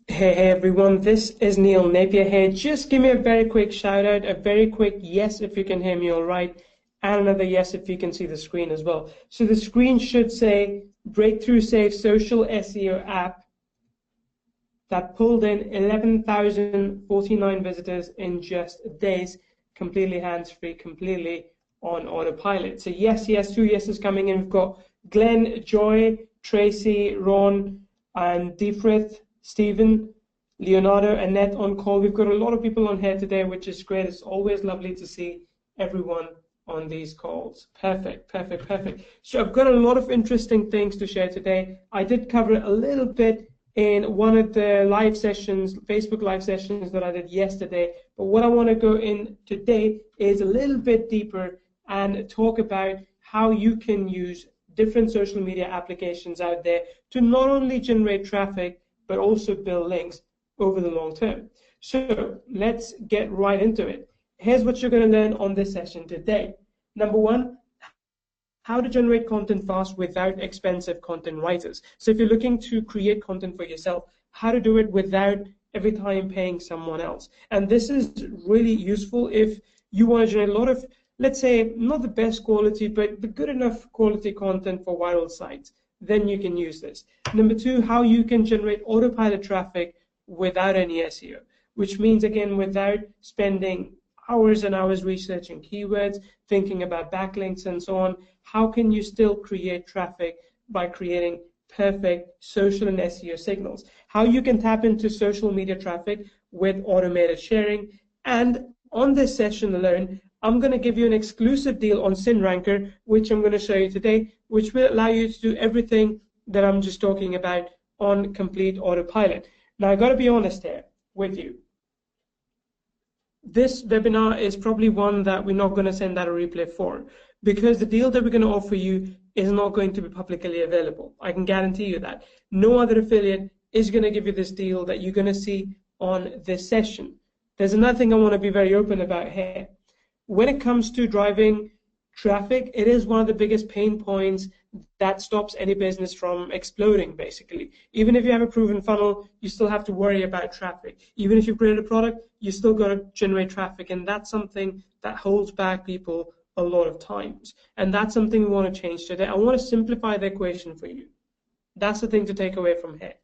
Hey everyone, this is Neil Napier here. Just give me a very quick shout out, a very quick yes if you can hear me all right, and another yes if you can see the screen as well. So the screen should say Breakthrough Safe Social SEO app that pulled in 11,049 visitors in just days, completely hands-free, completely on autopilot. So yes, yes, 2 yeses coming in. We've got Glenn, Joy, Tracy, Ron, and Deefrith, Stephen, Leonardo, Annette on call. We've got a lot of people on here today, which is great. It's always lovely to see everyone on these calls. Perfect, perfect, perfect. So I've got a lot of interesting things to share today. I did cover it a little bit in one of the live sessions, Facebook live sessions that I did yesterday. But what I want to go in today is a little bit deeper and talk about how you can use different social media applications out there to not only generate traffic, but also build links over the long term. So let's get right into it. Here's what you're going to learn on this session today. Number one, how to generate content fast without expensive content writers. So if you're looking to create content for yourself, how to do it without every time paying someone else. And this is really useful if you want to generate a lot of, let's say, not the best quality, but the good enough quality content for viral sites. Then you can use this. Number two, how you can generate autopilot traffic without any SEO, which means, again, without spending hours and hours researching keywords, thinking about backlinks and so on. How can you still create traffic by creating perfect social and SEO signals? How you can tap into social media traffic with automated sharing. And on this session alone, I'm going to give you an exclusive deal on SyndRanker, which I'm going to show you today, which will allow you to do everything that I'm just talking about on complete autopilot. Now, I got to be honest here with you. This webinar is probably one that we're not going to send out a replay for, because the deal that we're going to offer you is not going to be publicly available. I can guarantee you that. No other affiliate is going to give you this deal that you're going to see on this session. There's another thing I want to be very open about here. When it comes to driving traffic, it is one of the biggest pain points that stops any business from exploding, basically. Even if you have a proven funnel, you still have to worry about traffic. Even if you've created a product, you still got to generate traffic, and that's something that holds back people a lot of times. And that's something we want to change today. I want to simplify the equation for you. That's the thing to take away from here.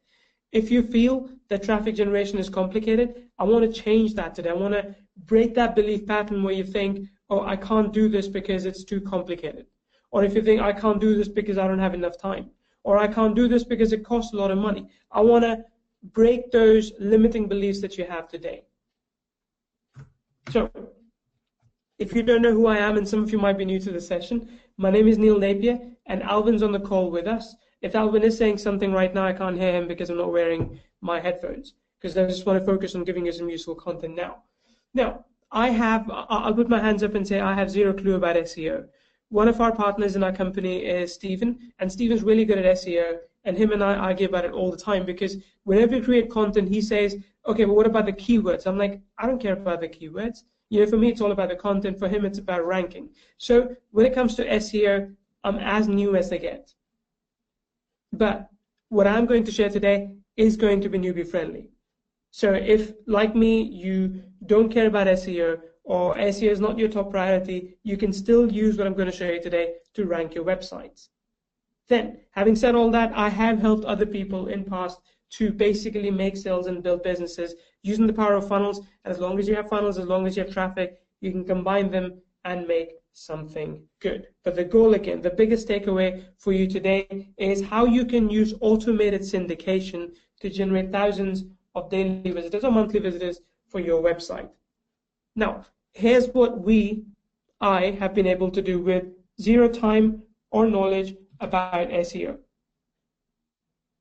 If you feel that traffic generation is complicated, I want to change that today. I want to break that belief pattern where you think, oh, I can't do this because it's too complicated. Or if you think, I can't do this because I don't have enough time. Or I can't do this because it costs a lot of money. I want to break those limiting beliefs that you have today. So, if you don't know who I am, and some of you might be new to the session, my name is Neil Napier, and Alvin's on the call with us. If Alvin is saying something right now, I can't hear him because I'm not wearing my headphones, because I just want to focus on giving you some useful content now. Now, I'll put my hands up and say I have zero clue about SEO. One of our partners in our company is Stephen, and Stephen's really good at SEO, and him and I argue about it all the time, because whenever we create content, he says, okay, but what about the keywords? I'm like, I don't care about the keywords. You know, for me, it's all about the content. For him, it's about ranking. So when it comes to SEO, I'm as new as they get. But what I'm going to share today is going to be newbie friendly. So if, like me, you don't care about SEO, or SEO is not your top priority, you can still use what I'm going to show you today to rank your websites. Then, having said all that, I have helped other people in past to basically make sales and build businesses using the power of funnels. And as long as you have funnels, as long as you have traffic, you can combine them and make something good. But the goal, again, the biggest takeaway for you today is how you can use automated syndication to generate thousands of daily visitors or monthly visitors for your website. Now, here's what I have been able to do with zero time or knowledge about SEO.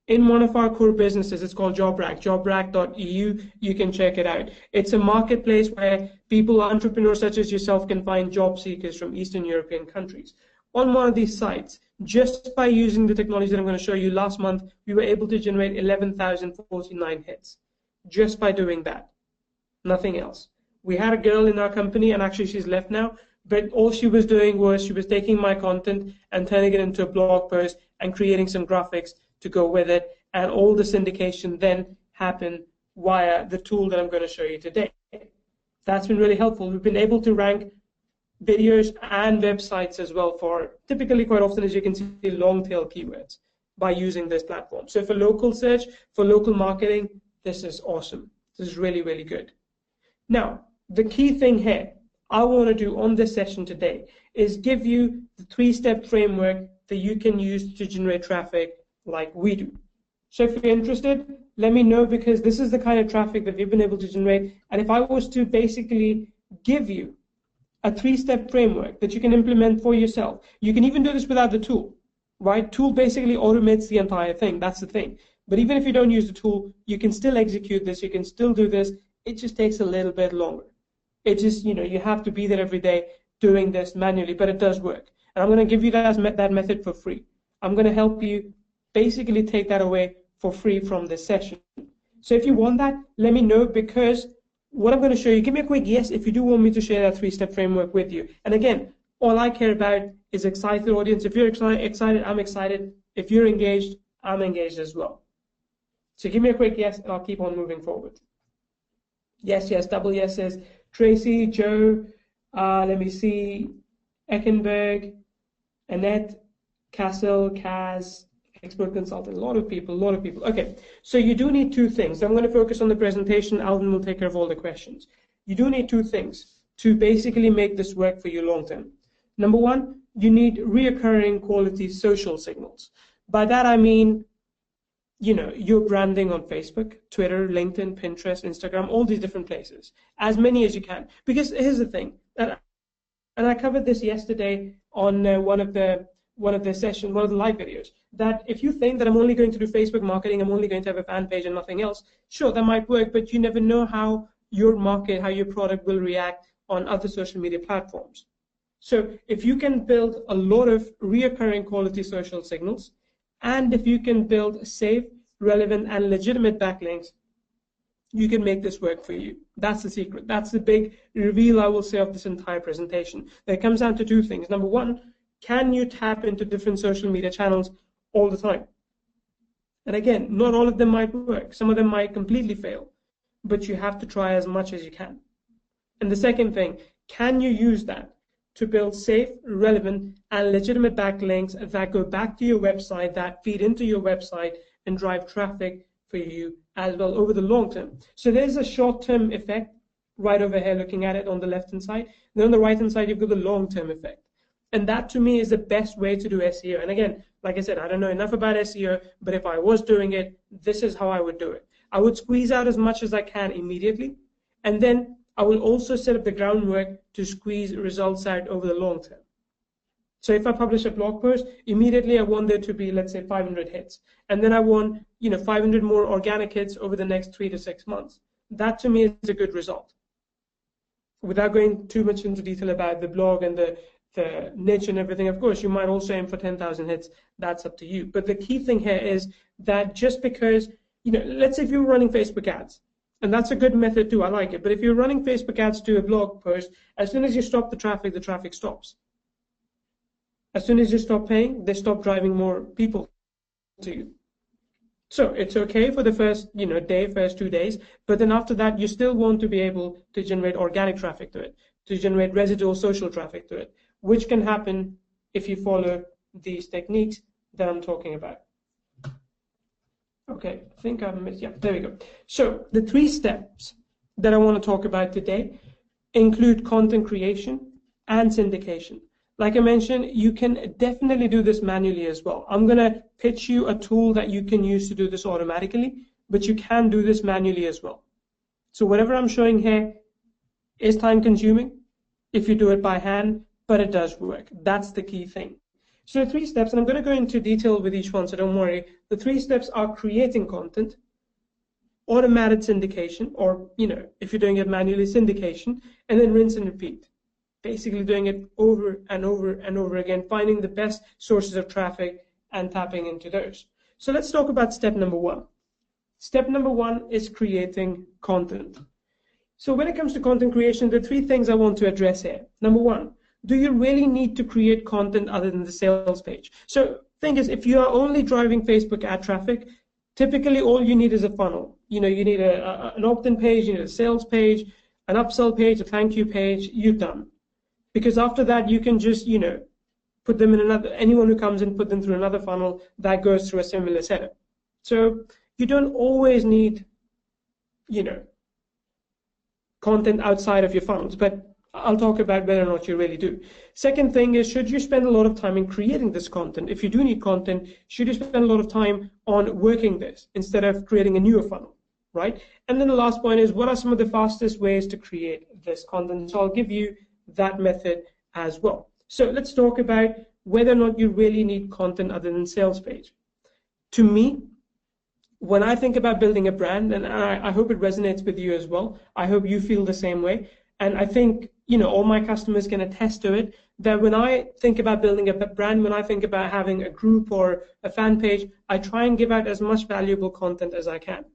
In one of our core businesses, it's called JobRack, jobrack.eu. You can check it out. It's a marketplace where people, entrepreneurs such as yourself, can find job seekers from Eastern European countries. On one of these sites, just by using the technology that I'm going to show you last month, we were able to generate 11,049 hits. Just by doing that, nothing else. We had a girl in our company, and actually she's left now, but all she was doing was she was taking my content and turning it into a blog post and creating some graphics to go with it, and all the syndication then happen via the tool that I'm going to show you today. That's been really helpful. We've been able to rank videos and websites as well for typically, quite often, as you can see, long tail keywords by using this platform. So for local search, for local marketing, this is awesome. This is really, really good. Now, the key thing here I want to do on this session today is give you the 3-step framework that you can use to generate traffic like we do. So if you're interested, let me know, because this is the kind of traffic that we've been able to generate. And if I was to basically give you a 3-step framework that you can implement for yourself, you can even do this without the tool, right? Tool basically automates the entire thing. That's the thing. But even if you don't use the tool, you can still execute this. You can still do this. It just takes a little bit longer. It just, you have to be there every day doing this manually, but it does work. And I'm going to give you that method for free. I'm going to help you basically take that away for free from this session. So if you want that, let me know, because what I'm going to show you, give me a quick yes if you do want me to share that 3-step framework with you. And again, all I care about is excited audience. If you're excited, I'm excited. If you're engaged, I'm engaged as well. So give me a quick yes, and I'll keep on moving forward. Yes, yes, double yeses. Tracy, Joe, let me see, Eckenberg, Annette, Castle, Kaz, expert consultant, a lot of people. Okay, so you do need 2 things. I'm going to focus on the presentation. Alvin will take care of all the questions. You do need 2 things to basically make this work for you long term. Number 1, you need reoccurring quality social signals. By that I mean, your branding on Facebook, Twitter, LinkedIn, Pinterest, Instagram, all these different places, as many as you can. Because here's the thing, and I covered this yesterday on one of the live videos, that if you think that I'm only going to do Facebook marketing, I'm only going to have a fan page and nothing else, sure, that might work, but you never know how your market, how your product will react on other social media platforms. So if you can build a lot of reoccurring quality social signals, and if you can build safe, relevant, and legitimate backlinks, you can make this work for you. That's the secret. That's the big reveal, I will say, of this entire presentation. It comes down to 2 things. Number 1, can you tap into different social media channels all the time? And again, not all of them might work. Some of them might completely fail, but you have to try as much as you can. And the second thing, can you use that to build safe, relevant, and legitimate backlinks that go back to your website, that feed into your website and drive traffic for you as well over the long term? So there's a short-term effect right over here, looking at it on the left-hand side. Then on the right-hand side, you've got the long-term effect. And that, to me, is the best way to do SEO. And again, like I said, I don't know enough about SEO, but if I was doing it, this is how I would do it. I would squeeze out as much as I can immediately, and then I will also set up the groundwork to squeeze results out over the long term. So if I publish a blog post, immediately I want there to be, let's say, 500 hits. And then I want, 500 more organic hits over the next 3 to 6 months. That, to me, is a good result. Without going too much into detail about the blog and the niche and everything, of course, you might also aim for 10,000 hits. That's up to you. But the key thing here is that just because, let's say if you're running Facebook ads, and that's a good method too, I like it. But if you're running Facebook ads to a blog post, as soon as you stop the traffic stops. As soon as you stop paying, they stop driving more people to you. So it's okay for the first, day, first 2 days, but then after that, you still want to be able to generate organic traffic to it, to generate residual social traffic to it, which can happen if you follow these techniques that I'm talking about. Okay, I think I've missed, yeah, there we go. So the 3 steps that I want to talk about today include content creation and syndication. Like I mentioned, you can definitely do this manually as well. I'm going to pitch you a tool that you can use to do this automatically, but you can do this manually as well. So whatever I'm showing here is time consuming if you do it by hand, but it does work. That's the key thing. So the 3 steps, and I'm going to go into detail with each one, so don't worry. The 3 steps are creating content, automated syndication, or, if you're doing it manually, syndication, and then rinse and repeat. Basically doing it over and over and over again, finding the best sources of traffic and tapping into those. So let's talk about step number 1. Step number 1 is creating content. So when it comes to content creation, there are 3 things I want to address here. Number 1, do you really need to create content other than the sales page? So thing is, if you are only driving Facebook ad traffic, Typically, all you need is a funnel. You need an opt-in page, you need a sales page, an upsell page, a thank you page. You're done. Because after that, you can just, put them in anyone who comes in, put them through another funnel that goes through a similar setup. So you don't always need, content outside of your funnels, but I'll talk about whether or not you really do. Second thing is, should you spend a lot of time in creating this content? If you do need content, should you spend a lot of time on working this instead of creating a newer funnel, right? And then the last point is, what are some of the fastest ways to create this content? So I'll give you that method as well. So let's talk about whether or not you really need content other than sales page. To me, when I think about building a brand, and I hope it resonates with you as well, I hope you feel the same way, and I think all my customers can attest to it, that when I think about building a brand, when I think about having a group or a fan page, I try and give out as much valuable content as I can.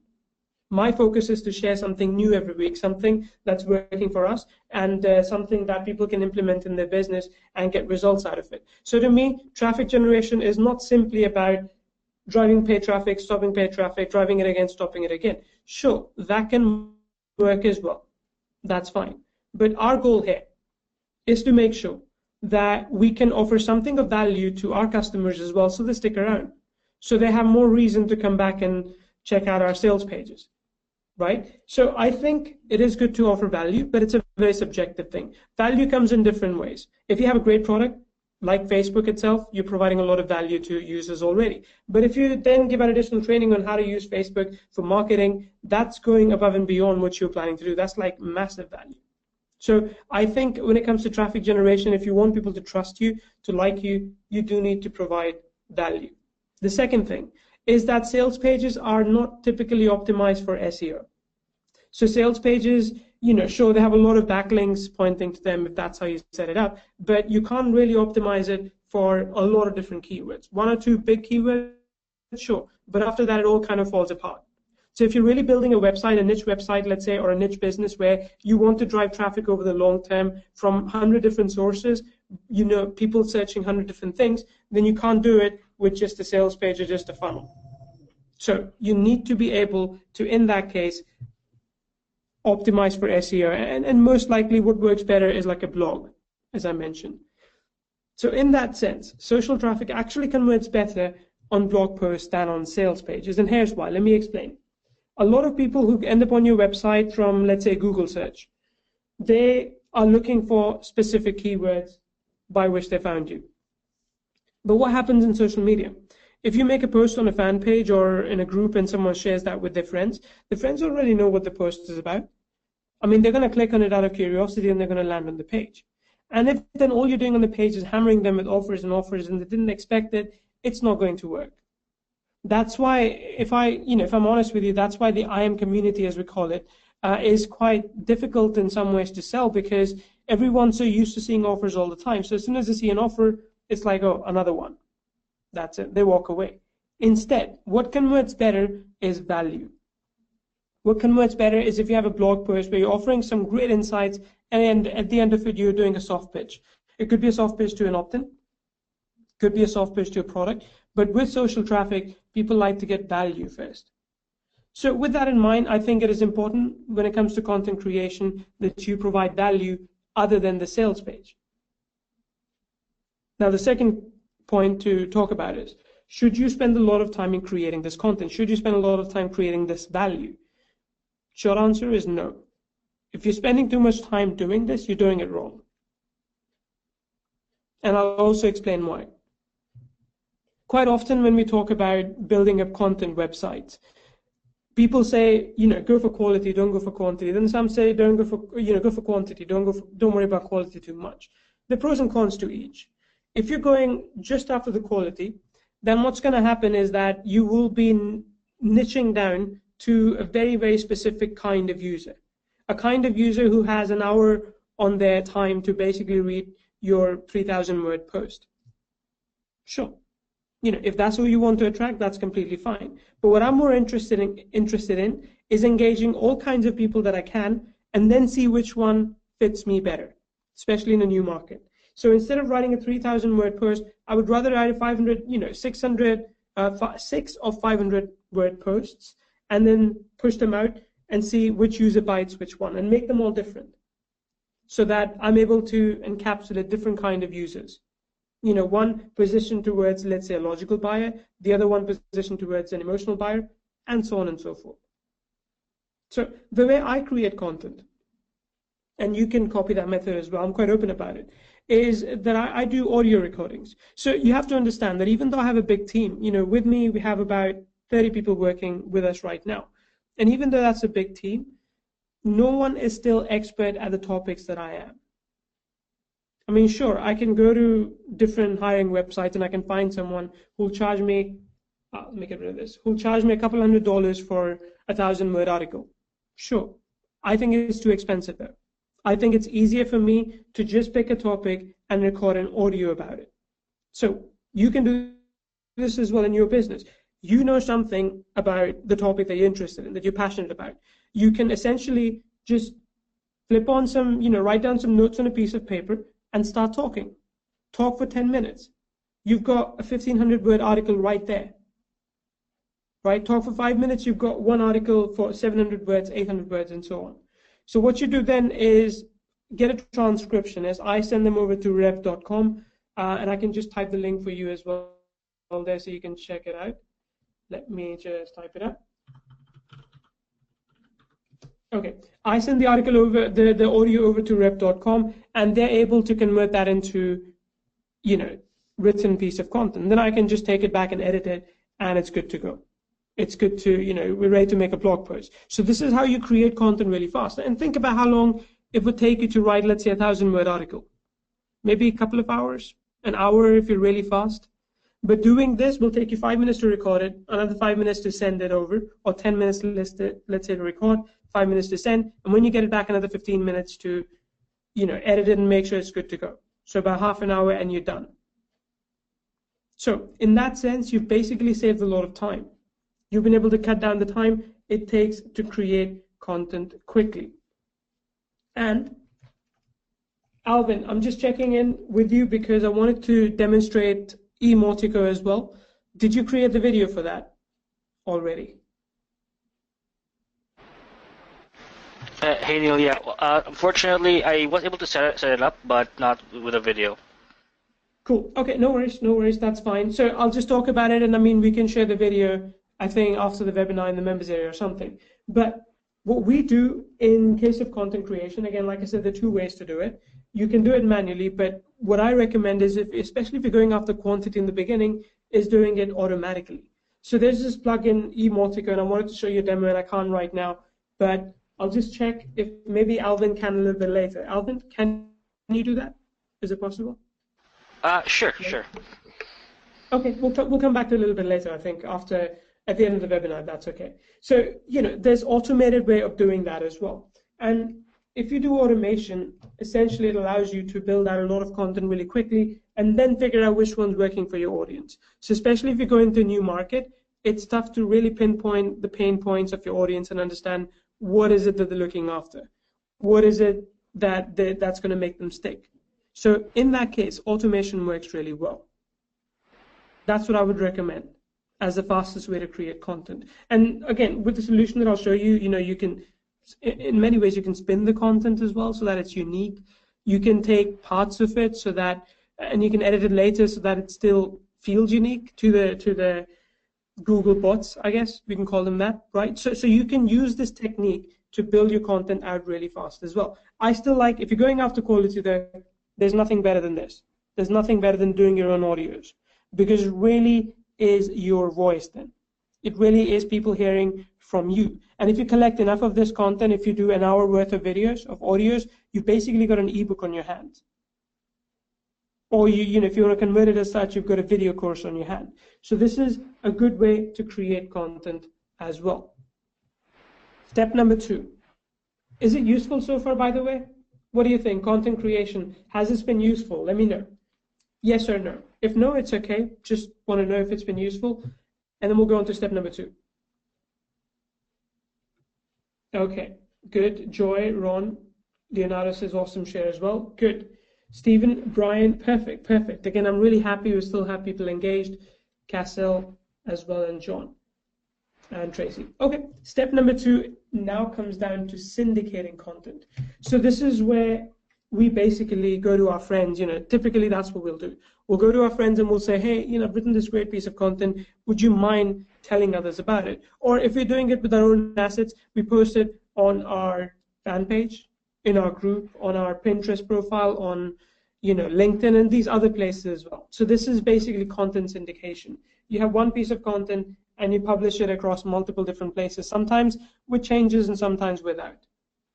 My focus is to share something new every week, something that's working for us, and something that people can implement in their business and get results out of it. So to me, traffic generation is not simply about driving paid traffic, stopping paid traffic, driving it again, stopping it again. Sure, that can work as well. That's fine. But our goal here is to make sure that we can offer something of value to our customers as well, so they stick around, so they have more reason to come back and check out our sales pages, right? So I think it is good to offer value, but it's a very subjective thing. Value comes in different ways. If you have a great product, like Facebook itself, you're providing a lot of value to users already. But if you then give out additional training on how to use Facebook for marketing, that's going above and beyond what you're planning to do. That's like massive value. So I think when it comes to traffic generation, if you want people to trust you, to like you, you do need to provide value. The second thing is that sales pages are not typically optimized for SEO. So sales pages, sure, they have a lot of backlinks pointing to them if that's how you set it up, but you can't really optimize it for a lot of different keywords. One or two big keywords, sure, but after that, it all kind of falls apart. So if you're really building a website, a niche website, let's say, or a niche business where you want to drive traffic over the long term from 100 different sources, people searching 100 different things, then you can't do it with just a sales page or just a funnel. So you need to be able to, in that case, optimize for SEO, and most likely what works better is like a blog, as I mentioned. So in that sense, social traffic actually converts better on blog posts than on sales pages, and here's why. Let me explain. A lot of people who end up on your website from, let's say, Google search, they are looking for specific keywords by which they found you. But what happens in social media? If you make a post on a fan page or in a group and someone shares that with their friends, the friends already know what the post is about. I mean, they're going to click on it out of curiosity and they're going to land on the page. And if then all you're doing on the page is hammering them with offers and offers and they didn't expect it, it's not going to work. That's why, if I'm honest with you, that's why the IM community, as we call it, is quite difficult in some ways to sell, because everyone's so used to seeing offers all the time. So as soon as they see an offer, it's like, oh, another one. That's it. They walk away. Instead, what converts better is value. What converts better is if you have a blog post where you're offering some great insights, and at the end of it, you're doing a soft pitch. It could be a soft pitch to an opt-in, could be a soft pitch to a product, but with social traffic, people like to get value first. So with that in mind, I think it is important when it comes to content creation that you provide value other than the sales page. Now, the second point to talk about is, should you spend a lot of time in creating this content? Should you spend a lot of time creating this value? Short answer is no. If you're spending too much time doing this, you're doing it wrong. And I'll also explain why. Quite often when we talk about building up content websites, people say, go for quality, don't go for quantity. Then some say, don't go for, go for quantity, don't worry about quality too much. The pros and cons to each. If you're going just after the quality, then what's going to happen is that you will be niching down to a very, very specific kind of user. A kind of user who has an hour on their time to basically read your 3,000-word post. Sure. If that's who you want to attract, that's completely fine. But what I'm more interested in is engaging all kinds of people that I can, and then see which one fits me better, especially in a new market. So instead of writing a 3,000-word post, I would rather write a 500, 600 6 or 500 word posts, and then push them out and see which user bites which one, and make them all different, so that I'm able to encapsulate different kind of users. You know, one positioned towards, let's say, a logical buyer, the other one positioned towards an emotional buyer, and so on and so forth. So the way I create content, and you can copy that method as well, I'm quite open about it, is that I do audio recordings. So you have to understand that even though I have a big team, you know, with me we have about 30 people working with us right now. And even though that's a big team, no one is still expert at the topics that I am. I mean, sure, I can go to different hiring websites and I can find someone who'll charge me, let me get rid of this, who'll charge me a couple $100 for a 1,000-word article. Sure, I think it's too expensive though. I think it's easier for me to just pick a topic and record an audio about it. So you can do this as well in your business. You know something about the topic that you're interested in, that you're passionate about. You can essentially just flip on some, you know, write down some notes on a piece of paper and start talking. Talk for 10 minutes. You've got a 1,500-word article right there. Right? Talk for 5 minutes, you've got one article for 700 words, 800 words, and so on. So what you do then is get a transcription, as I send them over to rev.com, and I can just type the link for you as well there so you can check it out. Let me just type it up. Okay, I send the article over, the audio over to rev.com, and they're able to convert that into, you know, written piece of content. Then I can just take it back and edit it, and it's good to go. It's good to, you know, we're ready to make a blog post. So this is how you create content really fast. And think about how long it would take you to write, let's say, a 1,000-word article. Maybe a couple of hours, an hour if you're really fast. But doing this will take you 5 minutes to record it, another 5 minutes to send it over, or 10 minutes, let's say, to record, 5 minutes to send, and when you get it back, another 15 minutes to, you know, edit it and make sure it's good to go. So about half an hour and you're done. So in that sense, you've basically saved a lot of time. You've been able to cut down the time it takes to create content quickly. And Alvin, I'm just checking in with you because I wanted to demonstrate Emotico as well. Did you create the video for that already? Hey Neil, yeah. Unfortunately, I was able to set it up, but not with a video. Cool. Okay, no worries. That's fine. So I'll just talk about it, and I mean we can share the video, I think, after the webinar in the members area or something. But what we do in case of content creation, again, like I said, there are two ways to do it. You can do it manually, but what I recommend is, especially if you're going after quantity in the beginning, is doing it automatically. So there's this plugin, Emotico, and I wanted to show you a demo, and I can't right now, but I'll just check if maybe Alvin can a little bit later. Alvin, can you do that? Is it possible? Sure. Okay, we'll come back to it a little bit later, I think, at the end of the webinar, if that's okay. So, you know, there's automated way of doing that as well. And if you do automation, essentially it allows you to build out a lot of content really quickly and then figure out which one's working for your audience. So especially if you go into a new market, it's tough to really pinpoint the pain points of your audience and understand what is it that they're looking after. What is it that's going to make them stick? So in that case, automation works really well. That's what I would recommend as the fastest way to create content. And again, with the solution that I'll show you, you know, you can, in many ways, you can spin the content as well so that it's unique. You can take parts of it so that, and you can edit it later so that it still feels unique to the Google bots, I guess we can call them that, right? So you can use this technique to build your content out really fast as well. I still like, if you're going after quality, there's nothing better than this. There's nothing better than doing your own audios, because it really is your voice then. It really is people hearing from you. And if you collect enough of this content, if you do an hour worth of videos, of audios, you've basically got an ebook on your hands. Or you know, if you want to convert it as such, you've got a video course on your hand. So this is a good way to create content as well. Step number 2. Is it useful so far, by the way? What do you think? Content creation, has this been useful? Let me know. Yes or no. If no, it's okay. Just want to know if it's been useful. And then we'll go on to step number 2. Okay, good. Joy, Ron, Leonardo says awesome share as well. Good. Stephen, Brian, perfect. Again, I'm really happy. We still have people engaged. Cassell, as well, and John and Tracy. Okay, step number 2 now comes down to syndicating content. So this is where we basically go to our friends. Typically that's what we'll do. We'll go to our friends and we'll say, hey, I've written this great piece of content. Would you mind telling others about it? Or if we're doing it with our own assets, we post it on our fan page, in our group, on our Pinterest profile, on LinkedIn, and these other places as well. So this is basically content syndication. You have one piece of content and you publish it across multiple different places, sometimes with changes and sometimes without.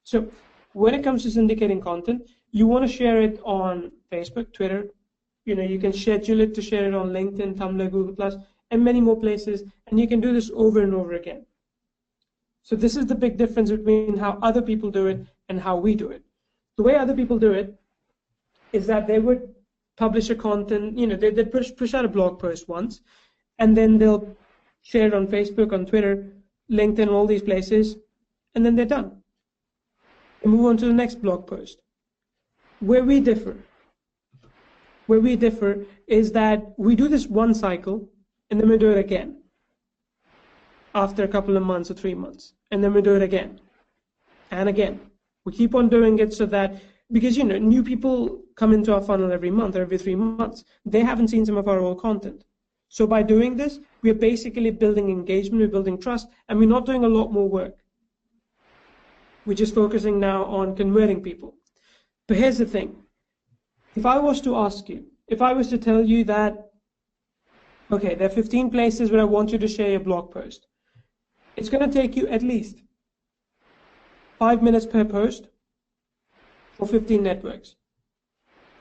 So when it comes to syndicating content, you want to share it on Facebook, Twitter. You can schedule it to share it on LinkedIn, Tumblr, Google+, and many more places, and you can do this over and over again. So this is the big difference between how other people do it and how we do it. The way other people do it is that they would publish a content, they'd push out a blog post once, and then they'll share it on Facebook, on Twitter, LinkedIn, all these places, and then they're done. And move on to the next blog post. Where we differ is that we do this one cycle, and then we do it again after a couple of months or 3 months, and then we do it again and again. We keep on doing it so that, because new people come into our funnel every month or every 3 months, they haven't seen some of our old content. So by doing this, we're basically building engagement, we're building trust, and we're not doing a lot more work. We're just focusing now on converting people. But here's the thing. If I was to ask you, if I was to tell you that, okay, there are 15 places where I want you to share your blog post, it's going to take you at least 5 minutes per post for 15 networks.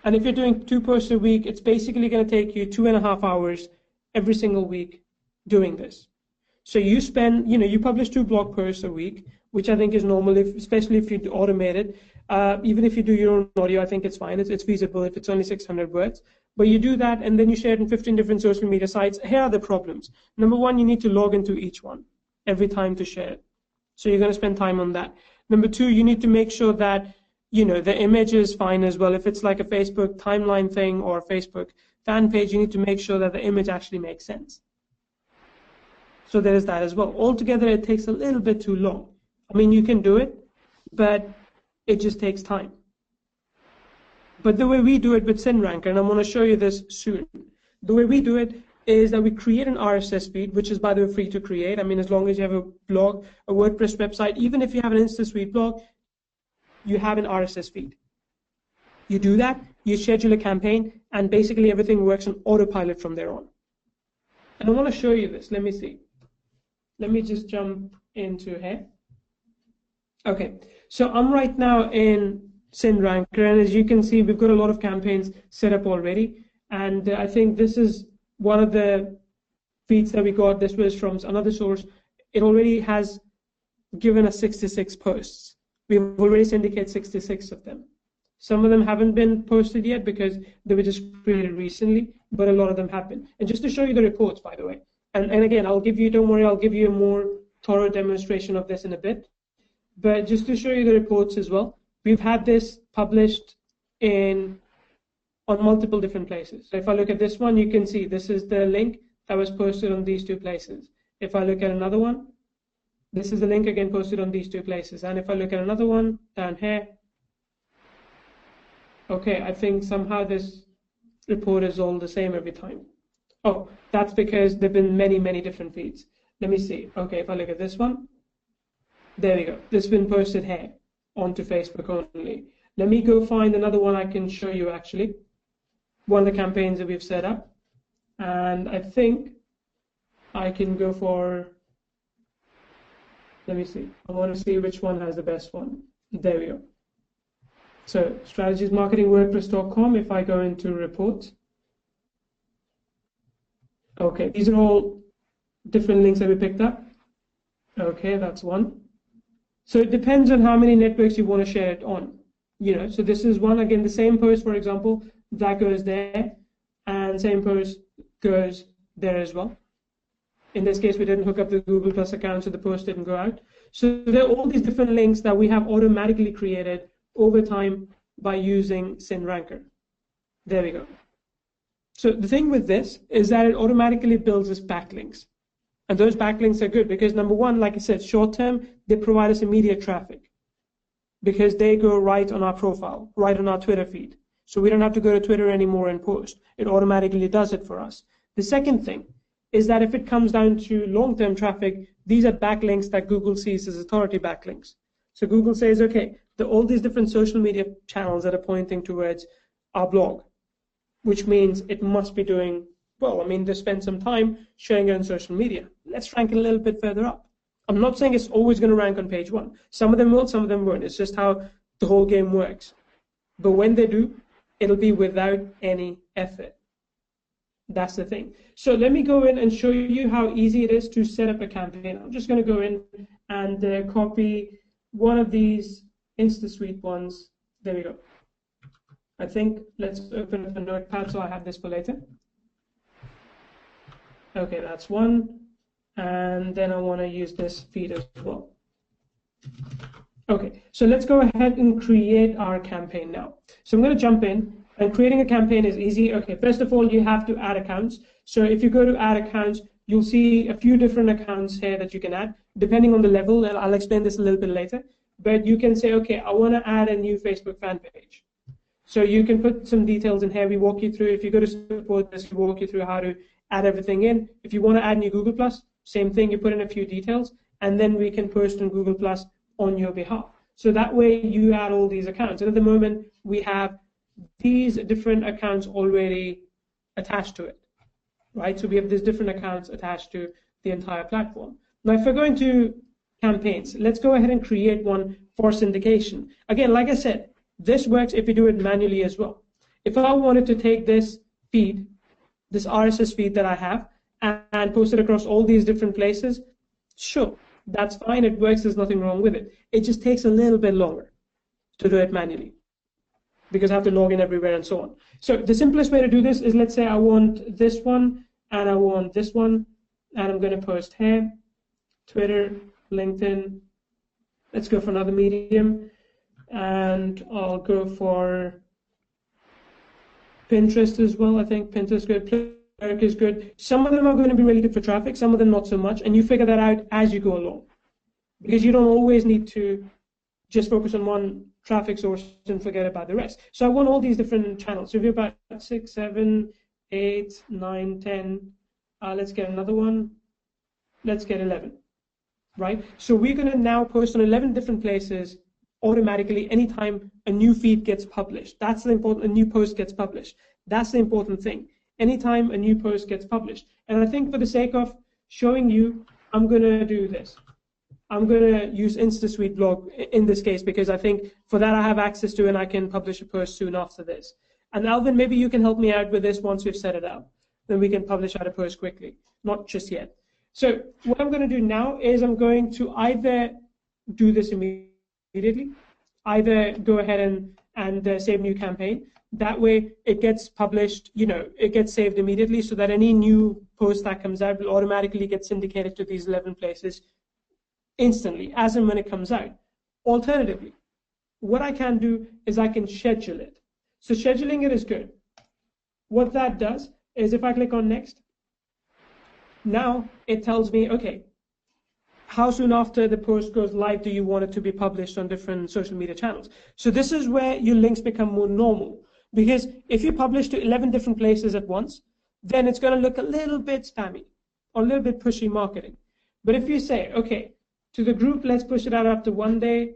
And if you're doing 2 posts a week, it's basically going to take you 2.5 hours every single week doing this. So you spend, you publish 2 blog posts a week, which I think is normal, especially if you automate it. Even if you do your own audio, I think it's fine. It's feasible if it's only 600 words. But you do that, and then you share it in 15 different social media sites. Here are the problems. Number 1, you need to log into each one every time to share it. So you're going to spend time on that. Number 2, you need to make sure that the image is fine as well. If it's like a Facebook timeline thing or a Facebook fan page, you need to make sure that the image actually makes sense. So there is that as well. Altogether, it takes a little bit too long. I mean, you can do it, but it just takes time. But the way we do it with SyndRanker, and I'm going to show you this soon, the way we do it is that we create an RSS feed, which is, by the way, free to create. I mean, as long as you have a blog, a WordPress website, even if you have an InstaSuite blog, you have an RSS feed. You do that, you schedule a campaign, and basically everything works on autopilot from there on. And I want to show you this. Let me see. Let me just jump into here. Okay, so I'm right now in SyndRanker, and as you can see, we've got a lot of campaigns set up already. And I think this is one of the feeds that we got. This was from another source. It already has given us 66 posts. We've already syndicated 66 of them. Some of them haven't been posted yet because they were just created recently, but a lot of them have been. And just to show you the reports, by the way, and again, I'll give you, don't worry, I'll give you a more thorough demonstration of this in a bit. But just to show you the reports as well, we've had this published on multiple different places. So if I look at this one, you can see this is the link that was posted on these 2 places. If I look at another one, this is the link again posted on these 2 places. And if I look at another one down here, okay, I think somehow this report is all the same every time. Oh, that's because there have been many, many different feeds. Let me see. Okay, if I look at this one, there we go. This has been posted here onto Facebook only. Let me go find another one I can show you actually. One of the campaigns that we've set up. And I think I can go for, let me see. I want to see which one has the best one. There we go. So strategiesmarketingwordpress.com, if I go into reports. Okay, these are all different links that we picked up. Okay, that's one. So it depends on how many networks you want to share it on. So this is one, again, the same post, for example, that goes there, and same post goes there as well. In this case, we didn't hook up the Google Plus account, so the post didn't go out. So there are all these different links that we have automatically created over time by using SyndRanker. There we go. So the thing with this is that it automatically builds us backlinks. And those backlinks are good because number one, like I said, short term, they provide us immediate traffic because they go right on our profile, right on our Twitter feed. So we don't have to go to Twitter anymore and post. It automatically does it for us. The second thing is that if it comes down to long-term traffic, these are backlinks that Google sees as authority backlinks. So Google says, okay, all these different social media channels that are pointing towards our blog, which means it must be doing well. I mean, they spend some time showing it on social media. Let's rank it a little bit further up. I'm not saying it's always going to rank on page one. Some of them will, some of them won't. It's just how the whole game works. But when they do, it'll be without any effort. That's the thing. So let me go in and show you how easy it is to set up a campaign. I'm just going to go in and copy one of these InstaSuite ones. There we go. I think let's open up a notepad so I have this for later. Okay, that's one. And then I want to use this feed as well. Okay, so let's go ahead and create our campaign now. So I'm going to jump in, and creating a campaign is easy. Okay, first of all, you have to add accounts. So if you go to add accounts, you'll see a few different accounts here that you can add, depending on the level, and I'll explain this a little bit later. But you can say, okay, I want to add a new Facebook fan page. So you can put some details in here. We walk you through, if you go to support this, we walk you through how to add everything in. If you want to add new Google+, same thing, you put in a few details, and then we can post on Google+ on your behalf. So that way you add all these accounts. And at the moment, we have these different accounts already attached to it, right? So we have these different accounts attached to the entire platform. Now, if we're going to campaigns, let's go ahead and create one for syndication. Again, like I said, this works if you do it manually as well. If I wanted to take this feed, this RSS feed that I have, and post it across all these different places, sure, that's fine, it works, there's nothing wrong with it. It just takes a little bit longer to do it manually because I have to log in everywhere and so on. So the simplest way to do this is, let's say I want this one and I want this one, and I'm going to post here, Twitter, LinkedIn. Let's go for another medium, and I'll go for Pinterest as well. I think Pinterest is good. Work is good. Some of them are going to be really good for traffic, some of them not so much, and you figure that out as you go along, because you don't always need to just focus on one traffic source and forget about the rest. So I want all these different channels. So we have about 6, 7, 8, 9, 10. Let's get another one. Let's get 11, right? So we're going to now post on 11 different places automatically anytime a new feed gets published. That's the important, a new post gets published. That's the important thing. Anytime a new post gets published. And I think for the sake of showing you, I'm going to do this. I'm going to use InstaSuite blog in this case, because I think for that I have access to, and I can publish a post soon after this. And Alvin, maybe you can help me out with this once we've set it up. Then we can publish out a post quickly, not just yet. So what I'm going to do now is I'm going to either do this immediately, either go ahead and save new campaign. That way it gets published, it gets saved immediately, so that any new post that comes out will automatically get syndicated to these 11 places instantly, as and when it comes out. Alternatively, what I can do is I can schedule it. So scheduling it is good. What that does is if I click on next, now it tells me, okay, how soon after the post goes live do you want it to be published on different social media channels? So this is where your links become more normal. Because if you publish to 11 different places at once, then it's going to look a little bit spammy or a little bit pushy marketing. But if you say, okay, to the group, let's push it out after 1 day.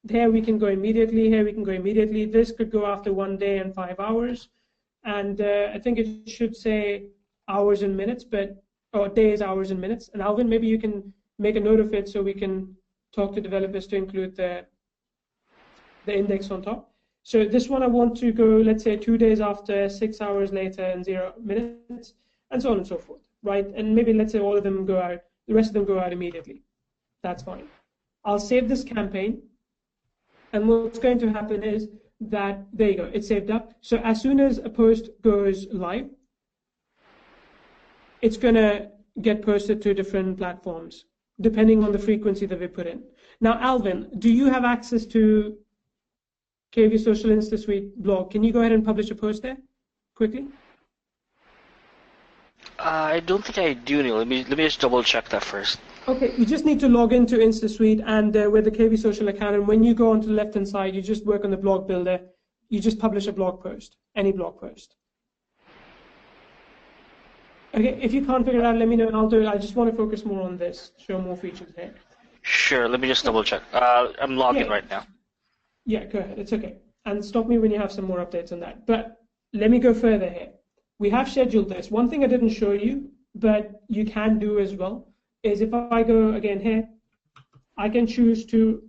Here we can go immediately. Here we can go immediately. This could go after 1 day and 5 hours. And I think it should say hours and minutes, or days, hours, and minutes. And Alvin, maybe you can make a note of it so we can talk to developers to include the index on top. So this one I want to go, let's say 2 days after, 6 hours later, and 0 minutes, and so on and so forth, right? And maybe let's say all of them go out, the rest of them go out immediately. That's fine. I'll save this campaign, and what's going to happen is that, there you go, it's saved up. So as soon as a post goes live, it's going to get posted to different platforms, depending on the frequency that we put in. Now, Alvin, do you have access to KV Social InstaSuite blog? Can you go ahead and publish a post there quickly? I don't think I do, Neil. Let me just double check that first. Okay, you just need to log into InstaSuite and with the KB Social account, and when you go onto the left-hand side, you just work on the blog builder. You just publish a blog post, any blog post. Okay, if you can't figure it out, let me know and I'll do it. I just want to focus more on this, show more features here. Sure, let me just double check. I'm logging right now. Yeah, go ahead. It's okay. And stop me when you have some more updates on that. But let me go further here. We have scheduled this. One thing I didn't show you, but you can do as well, is if I go again here, I can choose to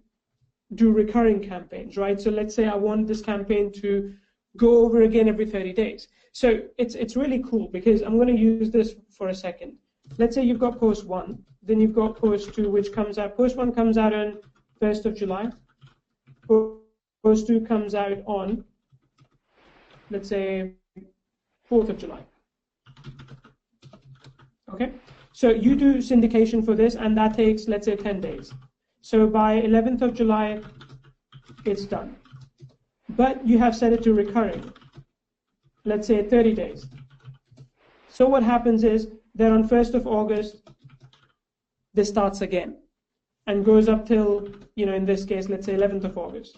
do recurring campaigns, right? So let's say I want this campaign to go over again every 30 days. So it's really cool because I'm going to use this for a second. Let's say you've got post 1, then you've got post 2, which comes out. Post 1 comes out on 1st of July. Post 2 comes out on, let's say, 4th of July. Okay, so you do syndication for this, and that takes, let's say, 10 days. So by 11th of July, it's done. But you have set it to recurring, let's say 30 days. So what happens is that on 1st of August, this starts again and goes up till, in this case, let's say 11th of August.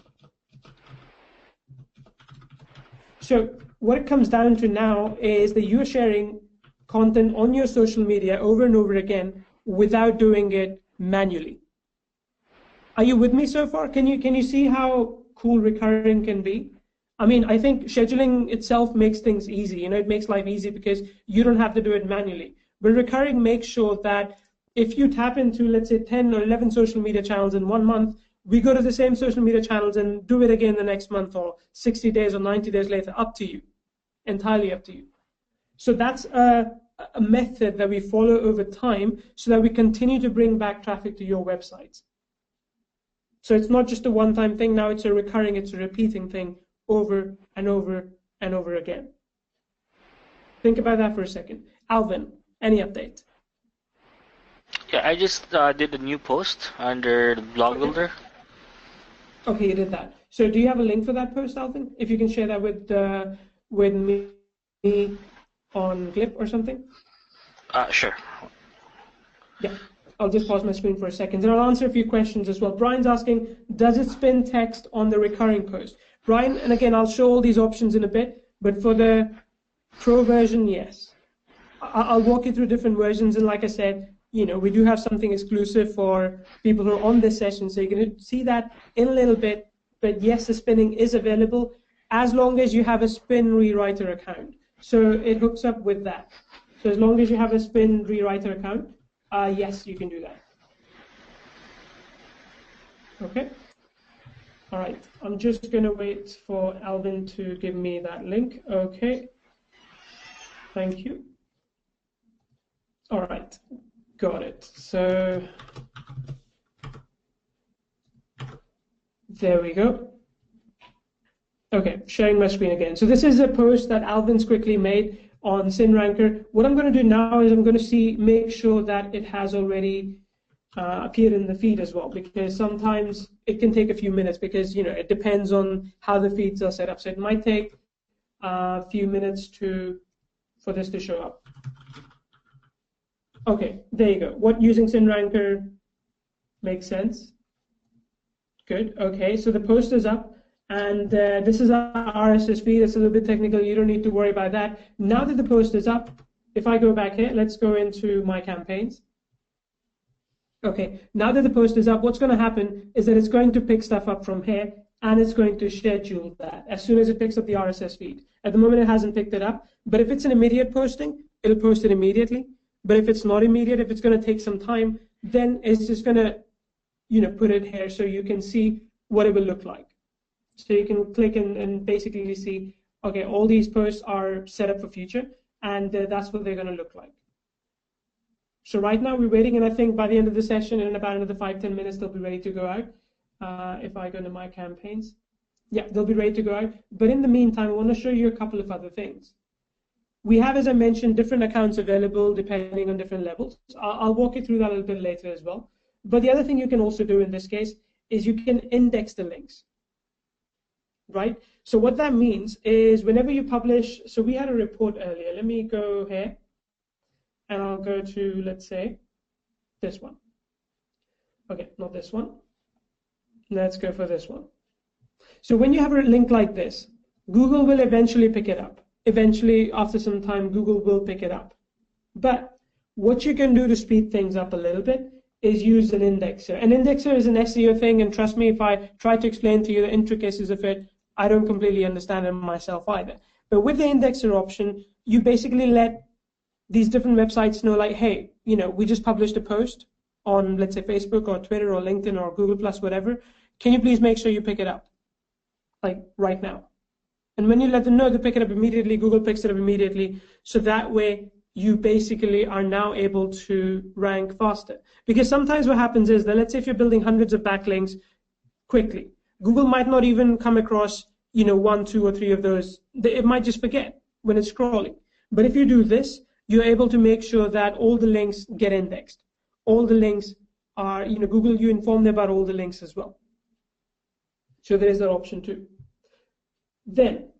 So what it comes down to now is that you're sharing content on your social media over and over again without doing it manually. Are you with me so far? Can you see how cool recurring can be? I mean, I think scheduling itself makes things easy. It makes life easy because you don't have to do it manually. But recurring makes sure that if you tap into, let's say, 10 or 11 social media channels in 1 month, we go to the same social media channels and do it again the next month or 60 days or 90 days later, up to you, entirely up to you. So that's a method that we follow over time so that we continue to bring back traffic to your websites. So it's not just a one-time thing. Now it's a recurring, it's a repeating thing over and over and over again. Think about that for a second. Alvin, any update? Yeah, I just did a new post under the blog builder. Okay, you did that. So do you have a link for that post, Alvin? If you can share that with me on Clip or something? Sure. Yeah, I'll just pause my screen for a second, and I'll answer a few questions as well. Brian's asking, does it spin text on the recurring post? Brian, and again, I'll show all these options in a bit, but for the pro version, yes. I'll walk you through different versions, and like I said, we do have something exclusive for people who are on this session, so you're going to see that in a little bit. But yes, the spinning is available as long as you have a spin rewriter account. So it hooks up with that. So as long as you have a spin rewriter account, yes, you can do that. Okay. All right. I'm just going to wait for Alvin to give me that link. Okay. Thank you. All right. Got it. So there we go. Okay, sharing my screen again. So this is a post that Alvin's quickly made on SyndRanker. What I'm going to do now is I'm going to make sure that it has already appeared in the feed as well, because sometimes it can take a few minutes because it depends on how the feeds are set up. So it might take a few minutes for this to show up. Okay, there you go. What using SyndRanker makes sense. Good. Okay, so the post is up. And this is our RSS feed. It's a little bit technical. You don't need to worry about that. Now that the post is up, if I go back here, let's go into my campaigns. Okay, now that the post is up, what's going to happen is that it's going to pick stuff up from here, and it's going to schedule that as soon as it picks up the RSS feed. At the moment, it hasn't picked it up. But if it's an immediate posting, it'll post it immediately. But if it's not immediate, if it's going to take some time, then it's just going to, put it here so you can see what it will look like. So you can click and basically see, okay, all these posts are set up for future, and that's what they're going to look like. So right now we're waiting, and I think by the end of the session, in about another 5-10 minutes, they'll be ready to go out. If I go to my campaigns, yeah, they'll be ready to go out. But in the meantime, I want to show you a couple of other things. We have, as I mentioned, different accounts available depending on different levels. I'll walk you through that a little bit later as well. But the other thing you can also do in this case is you can index the links. Right? So what that means is whenever you publish, so we had a report earlier. Let me go here. and I'll go to, let's say, this one. Okay, not this one. Let's go for this one. So when you have a link like this, Google will eventually pick it up. Eventually, after some time, Google will pick it up. But what you can do to speed things up a little bit is use an indexer. An indexer is an SEO thing, and trust me, if I try to explain to you the intricacies of it, I don't completely understand it myself either. But with the indexer option, you basically let these different websites know, like, hey, we just published a post on, let's say, Facebook or Twitter or LinkedIn or Google Plus, whatever. Can you please make sure you pick it up, like right now? And when you let them know, they pick it up immediately. Google picks it up immediately. So that way, you basically are now able to rank faster. Because sometimes what happens is that, let's say if you're building hundreds of backlinks quickly, Google might not even come across, 1, 2, or 3 of those. It might just forget when it's scrolling. But if you do this, you're able to make sure that all the links get indexed. All the links are, Google, you inform them about all the links as well. So there's that option too. Then,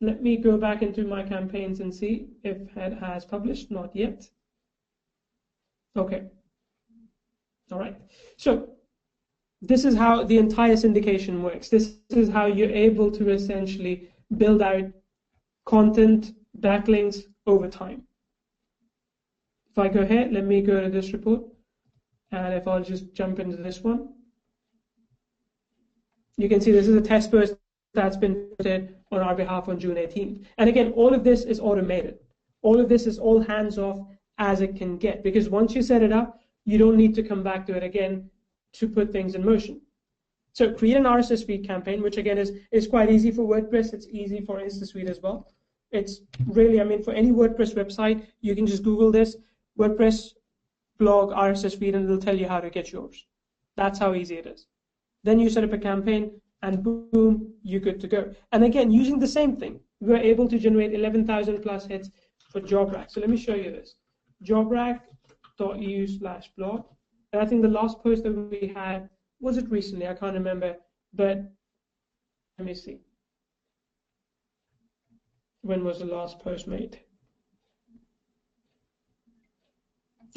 let me go back into my campaigns and see if it has published. Not yet. Okay. All right. So this is how the entire syndication works. This is how you're able to essentially build out content backlinks over time. If I go here, let me go to this report. And if I'll just jump into this one, you can see this is a test post that's been put on our behalf on June 18th. And again, all of this is automated. All of this is all hands-off as it can get, because once you set it up, you don't need to come back to it again to put things in motion. So create an RSS feed campaign, which again is quite easy for WordPress. It's easy for InstaSuite as well. It's really, for any WordPress website, you can just Google this, WordPress blog RSS feed, and it'll tell you how to get yours. That's how easy it is. Then you set up a campaign, and boom, you're good to go. And again, using the same thing, we were able to generate 11,000 plus hits for JobRack. So let me show you this. jobrack.eu/blog. And I think the last post that we had, was it recently? I can't remember, but let me see. When was the last post made?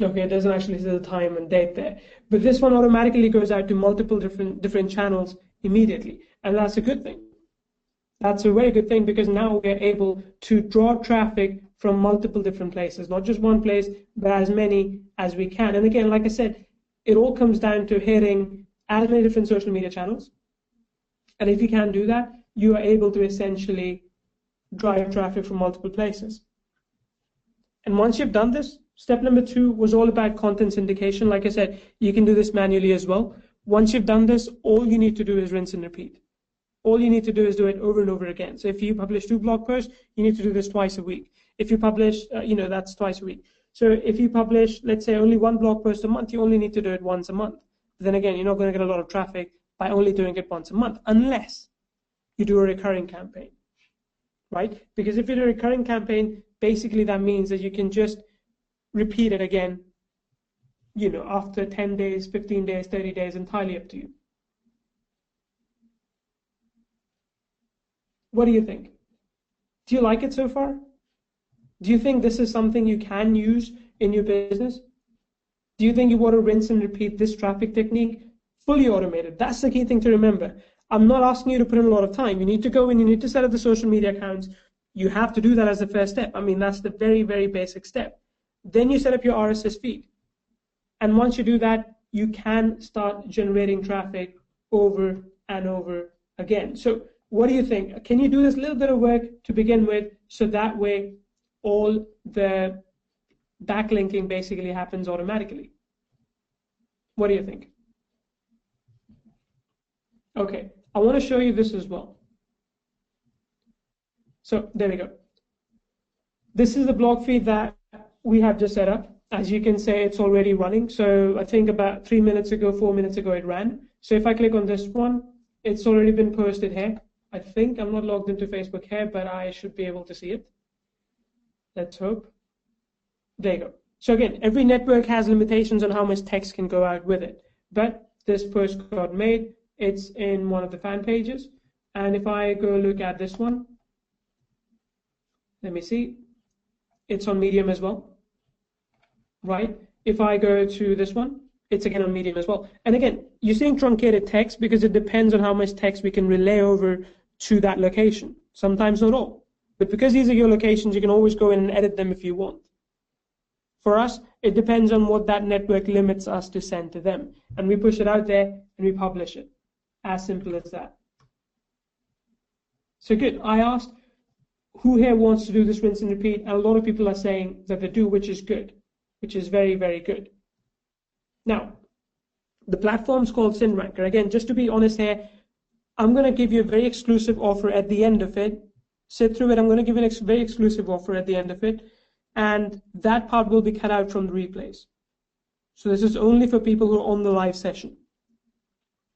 Okay, it doesn't actually say the time and date there. But this one automatically goes out to multiple different channels immediately. And that's a good thing. That's a very good thing, because now we're able to draw traffic from multiple different places, not just one place, but as many as we can. And again, like I said, it all comes down to hitting as many different social media channels. And if you can do that, you are able to essentially drive traffic from multiple places. And once you've done this, step number 2 was all about content syndication. Like I said, you can do this manually as well. Once you've done this, all you need to do is rinse and repeat. All you need to do is do it over and over again. So if you publish 2 blog posts, you need to do this twice a week. If you publish, that's twice a week. So if you publish, let's say, only 1 blog post a month, you only need to do it once a month. But then again, you're not going to get a lot of traffic by only doing it once a month, unless you do a recurring campaign, right? Because if you do a recurring campaign, basically that means that you can just repeat it again, after 10 days, 15 days, 30 days, entirely up to you. What do you think? Do you like it so far? Do you think this is something you can use in your business? Do you think you want to rinse and repeat this traffic technique? Fully automated. That's the key thing to remember. I'm not asking you to put in a lot of time. You need to go in, you need to set up the social media accounts. You have to do that as the first step. That's the very, very basic step. Then you set up your RSS feed. And once you do that, you can start generating traffic over and over again. So what do you think? Can you do this little bit of work to begin with, so that way all the backlinking basically happens automatically? What do you think? Okay, I want to show you this as well. So there we go. This is the blog feed that we have just set up. As you can say, it's already running. So I think about 3 minutes ago, 4 minutes ago, it ran. So if I click on this one, it's already been posted here. I think I'm not logged into Facebook here, but I should be able to see it. Let's hope. There you go. So again, every network has limitations on how much text can go out with it. But this post got made. It's in one of the fan pages. And if I go look at this one, let me see. It's on Medium as well. right? If I go to this one, it's again on medium as well. And again, you're seeing truncated text because it depends on how much text we can relay over to that location. Sometimes not all. But because these are your locations, you can always go in and edit them if you want. For us, it depends on what that network limits us to send to them. And we push it out there and we publish it. As simple as that. So good. I asked who here wants to do this rinse and repeat, and a lot of people are saying that they do, which is good, which is very, very good. Now, the platform's called SyndRanker. Again, just to be honest here, I'm going to give you a very exclusive offer at the end of it. Sit through it. I'm going to give you a very exclusive offer at the end of it. And that part will be cut out from the replays. So this is only for people who are on the live session.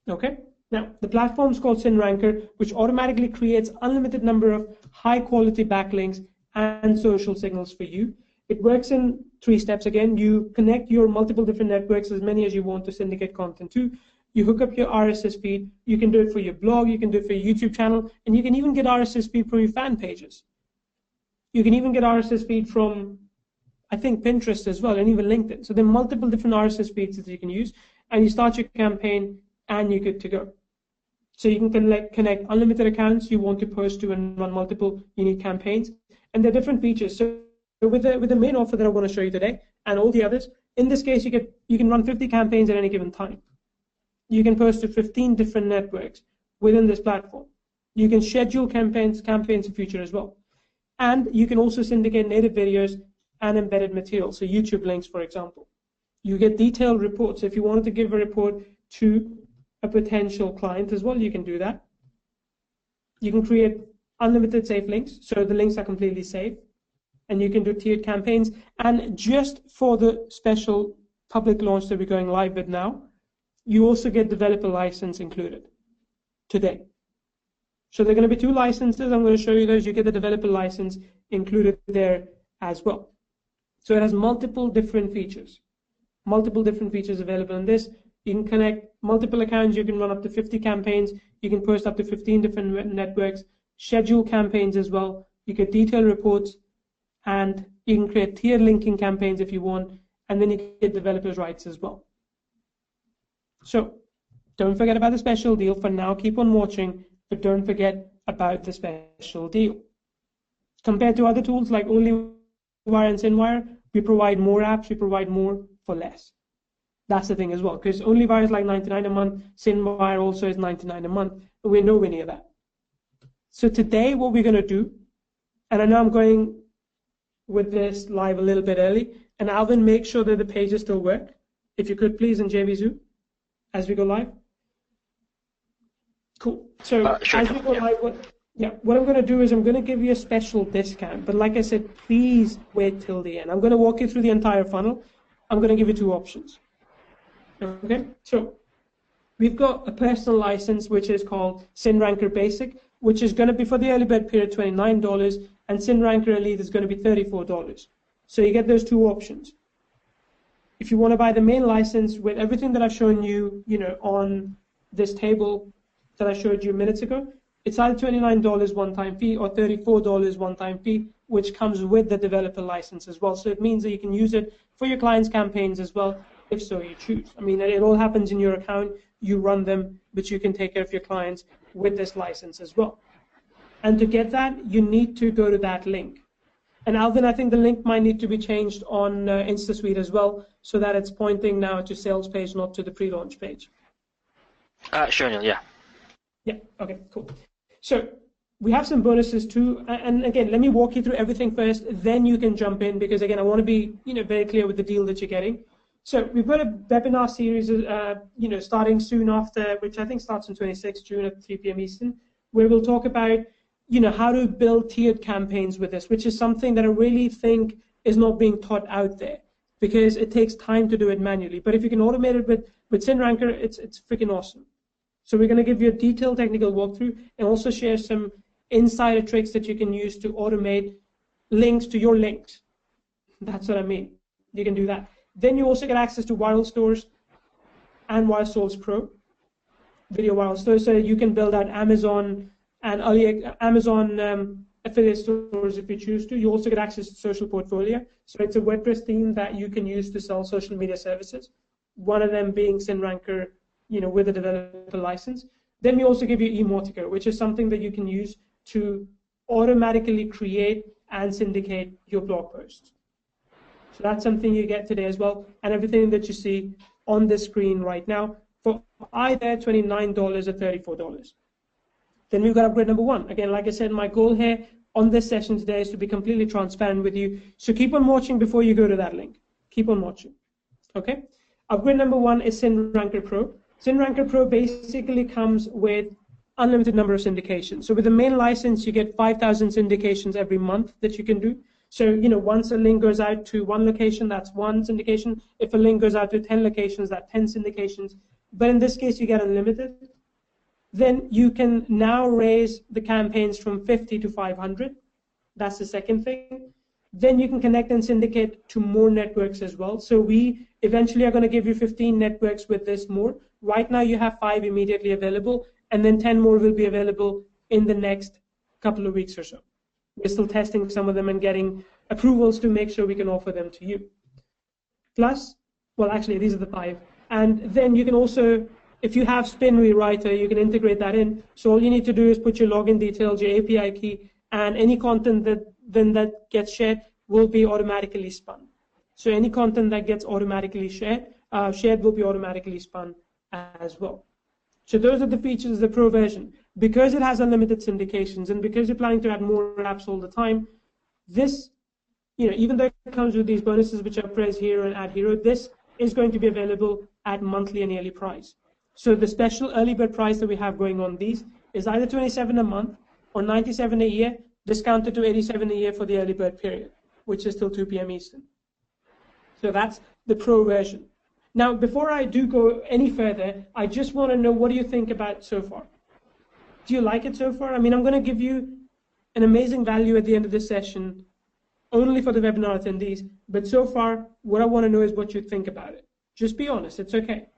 Okay? Now, the platform is called SyndRanker, which automatically creates unlimited number of high-quality backlinks and social signals for you. It works in 3 steps. Again, you connect your multiple different networks, as many as you want to syndicate content to. You hook up your RSS feed. You can do it for your blog. You can do it for your YouTube channel. And you can even get RSS feed from your fan pages. You can even get RSS feed from, I think, Pinterest as well, and even LinkedIn. So there are multiple different RSS feeds that you can use. And you start your campaign, and you're good to go. So you can connect unlimited accounts you want to post to and run multiple unique campaigns. And there are different features. So with the main offer that I want to show you today, and all the others, in this case, you can run 50 campaigns at any given time. You can post to 15 different networks within this platform. You can schedule campaigns in future as well. And you can also syndicate native videos and embedded material, so YouTube links, for example. You get detailed reports. If you wanted to give a report to a potential client as well, you can do that. You can create unlimited safe links, so the links are completely safe. And you can do tiered campaigns. And just for the special public launch that we're going live with now, you also get developer license included today. So there are going to be 2 licenses. I'm going to show you those. You get the developer license included there as well. So it has multiple different features available in this. You can connect multiple accounts. You can run up to 50 campaigns. You can post up to 15 different networks, schedule campaigns as well. You get detailed reports, and you can create tiered linking campaigns if you want, and then you get developers' rights as well. So don't forget about the special deal. For now, keep on watching, but don't forget about the special deal. Compared to other tools like OnlyWire and SyndWire, we provide more apps, we provide more for less. That's the thing as well, because OnlyWire is like $99 a month, SyndWire also is $99 a month, and we're nowhere near that. So today what we're going to do, and I know I'm going with this live a little bit early, and Alvin, make sure that the pages still work. If you could please in JVZoo as we go live. Cool. So sure. As we go live, what I'm going to do is I'm going to give you a special discount, but like I said, please wait till the end. I'm going to walk you through the entire funnel. I'm going to give you 2 options. Okay, so we've got a personal license which is called SyndRanker Basic, which is going to be for the early bird period $29, and SyndRanker Elite is going to be $34. So you get those 2 options. If you want to buy the main license with everything that I've shown you, on this table that I showed you minutes ago, it's either $29 one-time fee or $34 one-time fee, which comes with the developer license as well. So it means that you can use it for your clients' campaigns as well, if so you choose. I mean, it all happens in your account. You run them, but you can take care of your clients with this license as well. And to get that, you need to go to that link. And Alvin, I think the link might need to be changed on InstaSuite as well, so that it's pointing now to sales page, not to the pre-launch page. Sure, Neil, yeah. Yeah, okay, cool. So we have some bonuses too. And again, let me walk you through everything first, then you can jump in, because again, I want to be very clear with the deal that you're getting. So we've got a webinar series, starting soon after, which I think starts on 26 June at 3 p.m. Eastern, where we'll talk about, how to build tiered campaigns with this, which is something that I really think is not being taught out there, because it takes time to do it manually. But if you can automate it with SyndRanker, it's freaking awesome. So we're going to give you a detailed technical walkthrough and also share some insider tricks that you can use to automate links to your links. That's what I mean. You can do that. Then you also get access to Viral Stores and Viral Stores Pro, video viral stores, so you can build out Amazon and Amazon affiliate stores if you choose to. You also get access to social portfolio. So it's a WordPress theme that you can use to sell social media services. One of them being SyndRanker, with a developer license. Then we also give you Emotica, which is something that you can use to automatically create and syndicate your blog posts. So that's something you get today as well, and everything that you see on the screen right now for either $29 or $34. Then we've got upgrade number 1. Again, like I said, my goal here on this session today is to be completely transparent with you. So keep on watching before you go to that link. Keep on watching. Okay? Upgrade number 1 is SyndRanker Pro. SyndRanker Pro basically comes with unlimited number of syndications. So with the main license, you get 5,000 syndications every month that you can do. So, once a link goes out to one location, that's one syndication. If a link goes out to 10 locations, that's 10 syndications. But in this case, you get unlimited. Then you can now raise the campaigns from 50 to 500. That's the second thing. Then you can connect and syndicate to more networks as well. So we eventually are going to give you 15 networks with this more. Right now you have 5 immediately available, and then 10 more will be available in the next couple of weeks or so. We're still testing some of them and getting approvals to make sure we can offer them to you. Plus, well, actually, these are the 5. And then you can also, if you have Spin Rewriter, you can integrate that in. So all you need to do is put your login details, your API key, and any content that gets shared will be automatically spun. So any content that gets automatically shared will be automatically spun as well. So those are the features of the Pro version. Because it has unlimited syndications and because you're planning to add more apps all the time, this, even though it comes with these bonuses which are Press Hero and Add Hero, this is going to be available at monthly and yearly price. So the special early bird price that we have going on these is either $27 a month or $97 a year, discounted to $87 a year for the early bird period, which is till 2 p.m. Eastern. So that's the Pro version. Now, before I do go any further, I just want to know, what do you think about it so far? Do you like it so far? I mean, I'm going to give you an amazing value at the end of this session, only for the webinar attendees. But so far, what I want to know is what you think about it. Just be honest. It's okay.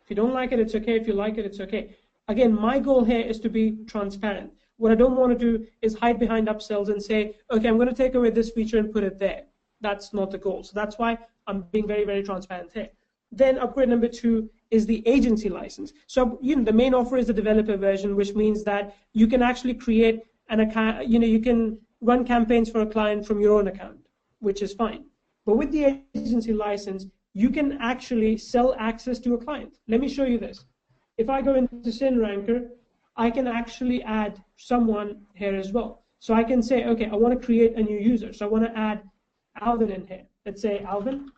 If you don't like it, it's okay. If you like it, it's okay. Again, my goal here is to be transparent. What I don't want to do is hide behind upsells and say, okay, I'm going to take away this feature and put it there. That's not the goal. So that's why I'm being very, very transparent here. Then upgrade number 2 is the agency license. So the main offer is the developer version, which means that you can actually create an account. You can run campaigns for a client from your own account, which is fine. But with the agency license, you can actually sell access to a client. Let me show you this. If I go into SyndRanker, I can actually add someone here as well. So I can say, okay, I want to create a new user. So I want to add Alvin in here. Let's say Alvin.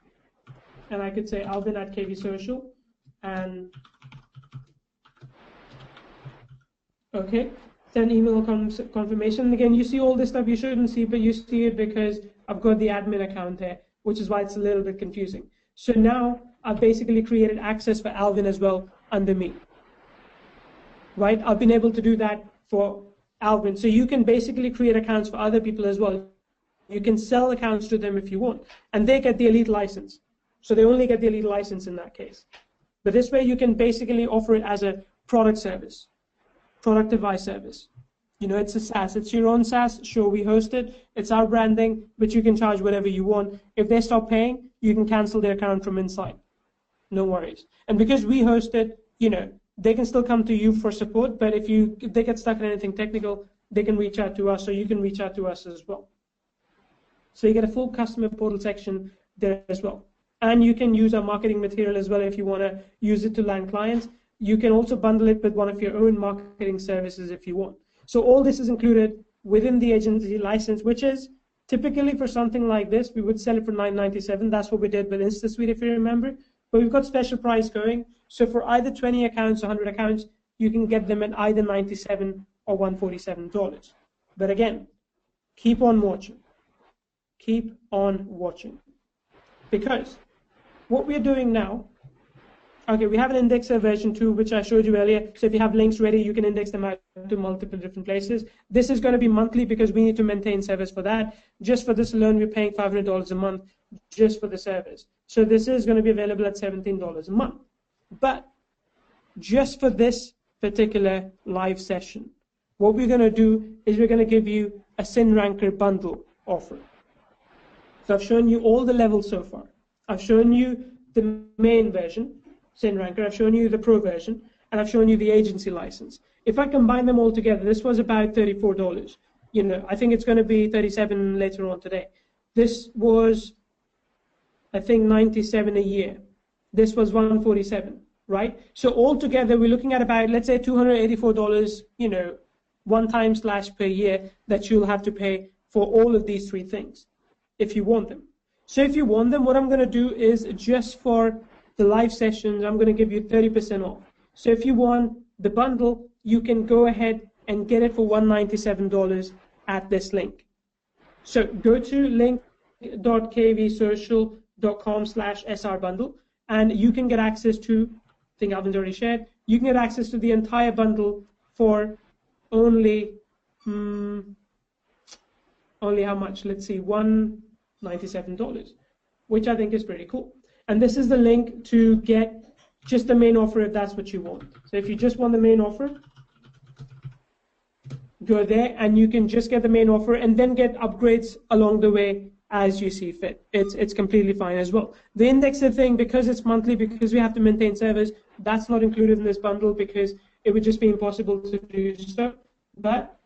And I could say Alvin at KV Social. And okay, send email confirmation. Again, you see all this stuff you shouldn't see, but you see it because I've got the admin account there, which is why it's a little bit confusing. So now I've basically created access for Alvin as well under me. Right? I've been able to do that for Alvin. So you can basically create accounts for other people as well. You can sell accounts to them if you want, and they get the elite license. So they only get the elite license in that case. But this way you can basically offer it as a product service, product device service. It's a SaaS. It's your own SaaS. Sure, we host it. It's our branding, but you can charge whatever you want. If they stop paying, you can cancel their account from inside. No worries. And because we host it, they can still come to you for support, but if they get stuck in anything technical, they can reach out to us, or you can reach out to us as well. So you get a full customer portal section there as well. And you can use our marketing material as well if you want to use it to land clients. You can also bundle it with one of your own marketing services if you want. So all this is included within the agency license, which is typically for something like this, we would sell it for $9.97. That's what we did with InstaSuite, if you remember. But we've got special price going. So for either 20 accounts or 100 accounts, you can get them at either $97 or $147. But again, keep on watching. Keep on watching. Because what we're doing now, okay, we have an indexer version 2, which I showed you earlier. So if you have links ready, you can index them out to multiple different places. This is going to be monthly because we need to maintain service for that. Just for this alone, we're paying $500 a month just for the service. So this is going to be available at $17 a month. But just for this particular live session, what we're going to do is we're going to give you a SyndRanker bundle offer. So I've shown you all the levels so far. I've shown you the main version, SyndRanker. I've shown you the pro version, and I've shown you the agency license. If I combine them all together, this was about $34. You know, I think it's going to be $37 later on today. This was, I think, $97 a year. This was $147, right? So altogether, we're looking at about, let's say, $284, you know, one-time / per year that you'll have to pay for all of these three things, if you want them. So if you want them, what I'm going to do is just for the live sessions, I'm going to give you 30% off. So if you want the bundle, you can go ahead and get it for $197 at this link. So go to link.kvsocial.com/SRBundle, and you can get access to, I think Alvin's already shared, you can get access to the entire bundle for only how much? Let's see, $197, which I think is pretty cool. And this is the link to get just the main offer if that's what you want. So if you just want the main offer, go there and you can just get the main offer and then get upgrades along the way as you see fit. It's completely fine as well. The indexer thing, because it's monthly, because we have to maintain servers, that's not included in this bundle because it would just be impossible to do so. But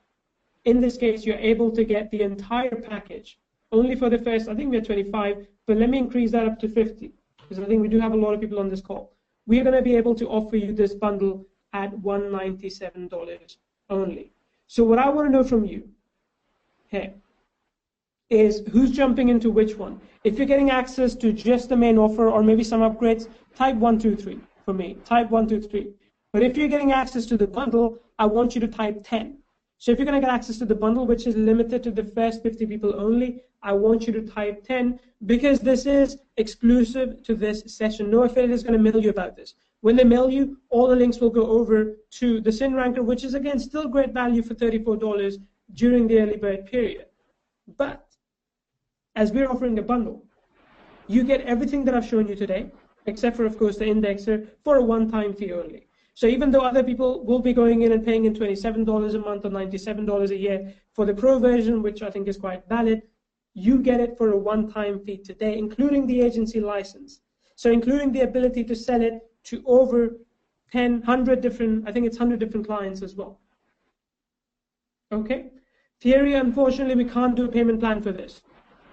in this case, you're able to get the entire package only for the first, I think we're 25, but let me increase that up to 50 because I think we do have a lot of people on this call. We're going to be able to offer you this bundle at $197 only. So what I want to know from you here is who's jumping into which one. If you're getting access to just the main offer or maybe some upgrades, type 1, 2, 3 for me. Type 1, 2, 3. But if you're getting access to the bundle, I want you to type 10. So if you're going to get access to the bundle, which is limited to the first 50 people only, I want you to type 10 because this is exclusive to this session. No affiliate is going to mail you about this. When they mail you, all the links will go over to the SyndRanker, which is, again, still great value for $34 during the early bird period. But as we're offering a bundle, you get everything that I've shown you today, except for, of course, the indexer for a one-time fee only. So even though other people will be going in and paying in $27 a month or $97 a year for the pro version, which I think is quite valid, you get it for a one-time fee today, including the agency license. So including the ability to sell it to over 100 different, I think it's 100 different clients as well. Okay? Theory, unfortunately, we can't do a payment plan for this.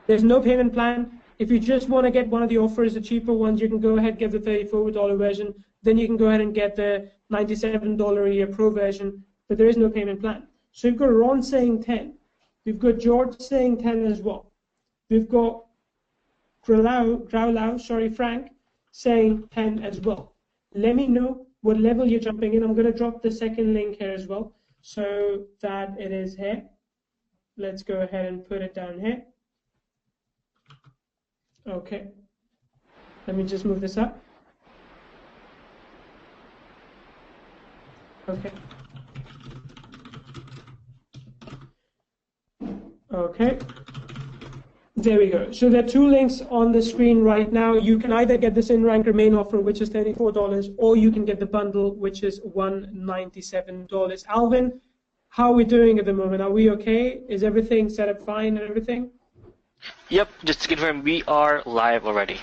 There's no payment plan. If you just want to get one of the offers, the cheaper ones, you can go ahead and get the $34 version. Then you can go ahead and get the $97 a year pro version, but there is no payment plan. So you've got Ron saying 10. We've got George saying 10 as well. We've got Frank saying 10 as well. Let me know what level you're jumping in. I'm going to drop the second link here as well so that it is here. Let's go ahead and put it down here. Okay. Let me just move this up. Okay. Okay. There we go. So there are two links on the screen right now. You can either get the SyndRanker main offer, which is $34, or you can get the bundle, which is $197. Alvin, how are we doing at the moment? Are we okay? Is everything set up fine and everything? Yep, just to confirm, we are live already.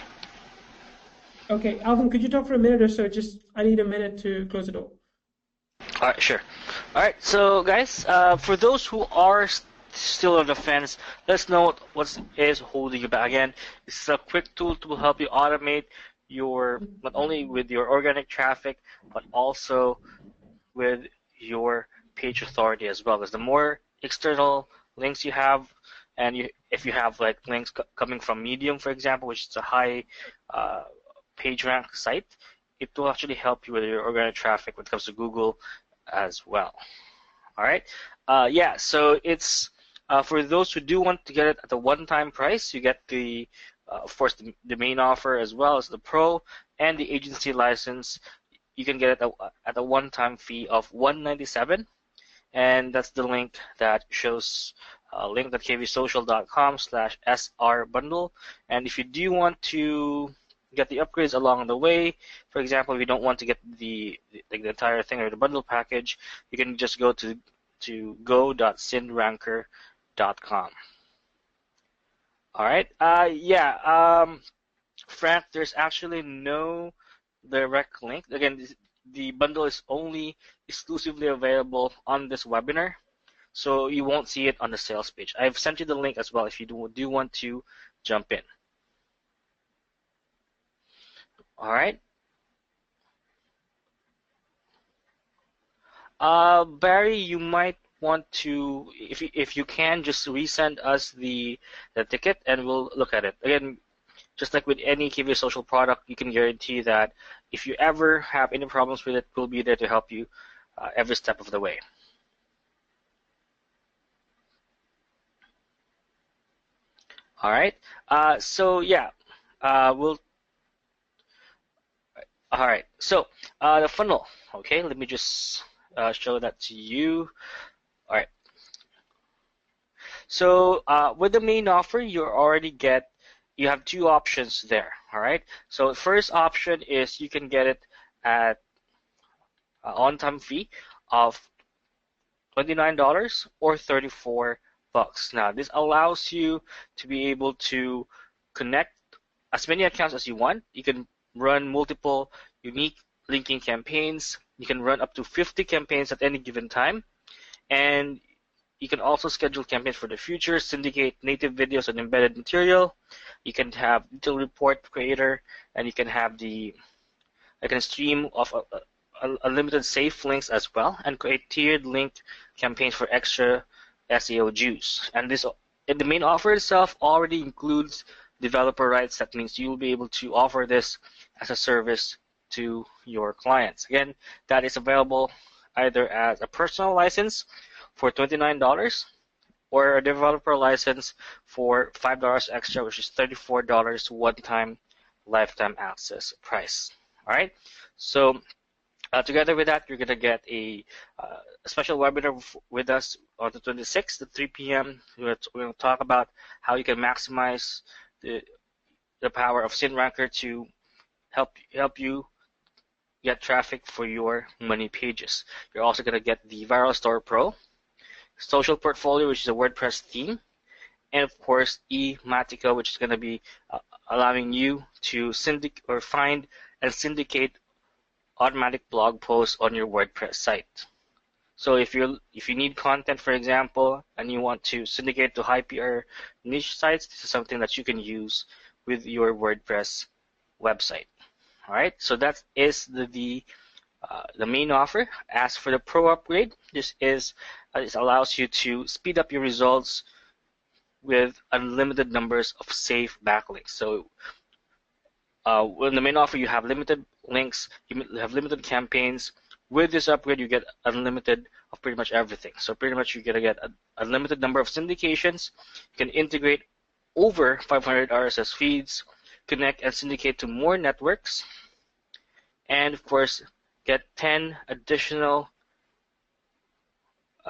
Okay, Alvin, could you talk for a minute or so? I need a minute to close the door. All right, sure. All right, so guys, for those who are still on the fence, let's know what is holding you back. Again, this is a quick tool to help you automate your, not only with your organic traffic, but also with your page authority as well. Because the more external links you have, and if you have like links coming from Medium, for example, which is a high page rank site, it will actually help you with your organic traffic when it comes to Google as well. All right, yeah. So it's for those who do want to get it at a one-time price, you get the, of course, the main offer as well as the pro and the agency license. You can get it at a one-time fee of $197, and that's the link that shows. Link.kvsocial.com/SRBundle. And if you do want to get the upgrades along the way, for example, if you don't want to get the entire thing or the bundle package, you can just go to to go.syndranker.com. All right. Frank, there's actually no direct link. Again, the bundle is only exclusively available on this webinar, so you won't see it on the sales page. I've sent you the link as well if you do want to jump in. All right. Barry, you might want to, if you can, just resend us the ticket and we'll look at it. Again, just like with any KV social product, you can guarantee that if you ever have any problems with it, we'll be there to help you every step of the way. All right. We'll. All right. So the funnel. Okay. Let me just show that to you. All right. So with the main offer, you have two options there. All right. So the first option is you can get it at on-time fee of $29 or $34. Now this allows you to be able to connect as many accounts as you want. You can run multiple unique linking campaigns. You can run up to 50 campaigns at any given time, and you can also schedule campaigns for the future, syndicate native videos and embedded material. You can have detailed report creator, and you can have stream of unlimited safe links as well, and create tiered linked campaigns for extra SEO juice. And the main offer itself already includes developer rights. That means you'll be able to offer this as a service to your clients. Again, that is available either as a personal license for $29 or a developer license for $5 extra, which is $34 one-time lifetime access price. All right. So together with that, you're going to get a special webinar with us on the 26th at 3 p.m. We're going to talk about how you can maximize the power of SyndRanker to help you get traffic for your money pages. You're also going to get the Viral Store Pro, Social Portfolio, which is a WordPress theme, and of course eMatica, which is going to be allowing you to find and syndicate automatic blog posts on your WordPress site. So if you need content, for example, and you want to syndicate to high PR niche sites, this is something that you can use with your WordPress website. All right, so that is the main offer. As for the Pro upgrade, this allows you to speed up your results with unlimited numbers of safe backlinks. So in the main offer, you have limited links, you have limited campaigns. With this upgrade, you get unlimited of pretty much everything. So pretty much you're going to get a unlimited number of syndications. You can integrate over 500 RSS feeds, connect and syndicate to more networks, and of course get 10 additional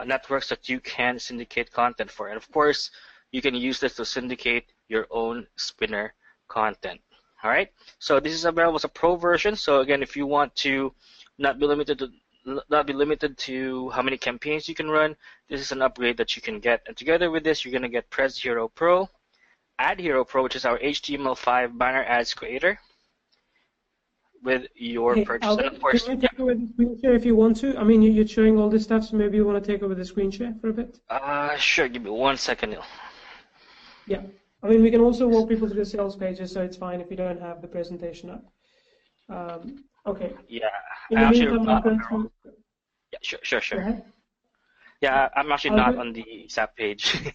networks that you can syndicate content for. And of course, you can use this to syndicate your own spinner content. All right, so this is available as a pro version. So again, if you want to not be limited to how many campaigns you can run, this is an upgrade that you can get. And together with this, you're going to get Press Hero Pro, Ad Hero Pro, which is our HTML5 banner ads creator, with your purchase. Albert, and of course, can you take over the screen share if you want to? I mean, you're showing all this stuff, so maybe you want to take over the screen share for a bit? Sure. Give me 1 second, Neil. Yeah. I mean, we can also walk people to the sales pages, so it's fine if you don't have the presentation up. Okay. Yeah. Yeah, Sure. Yeah, I'm actually not on the SAP page.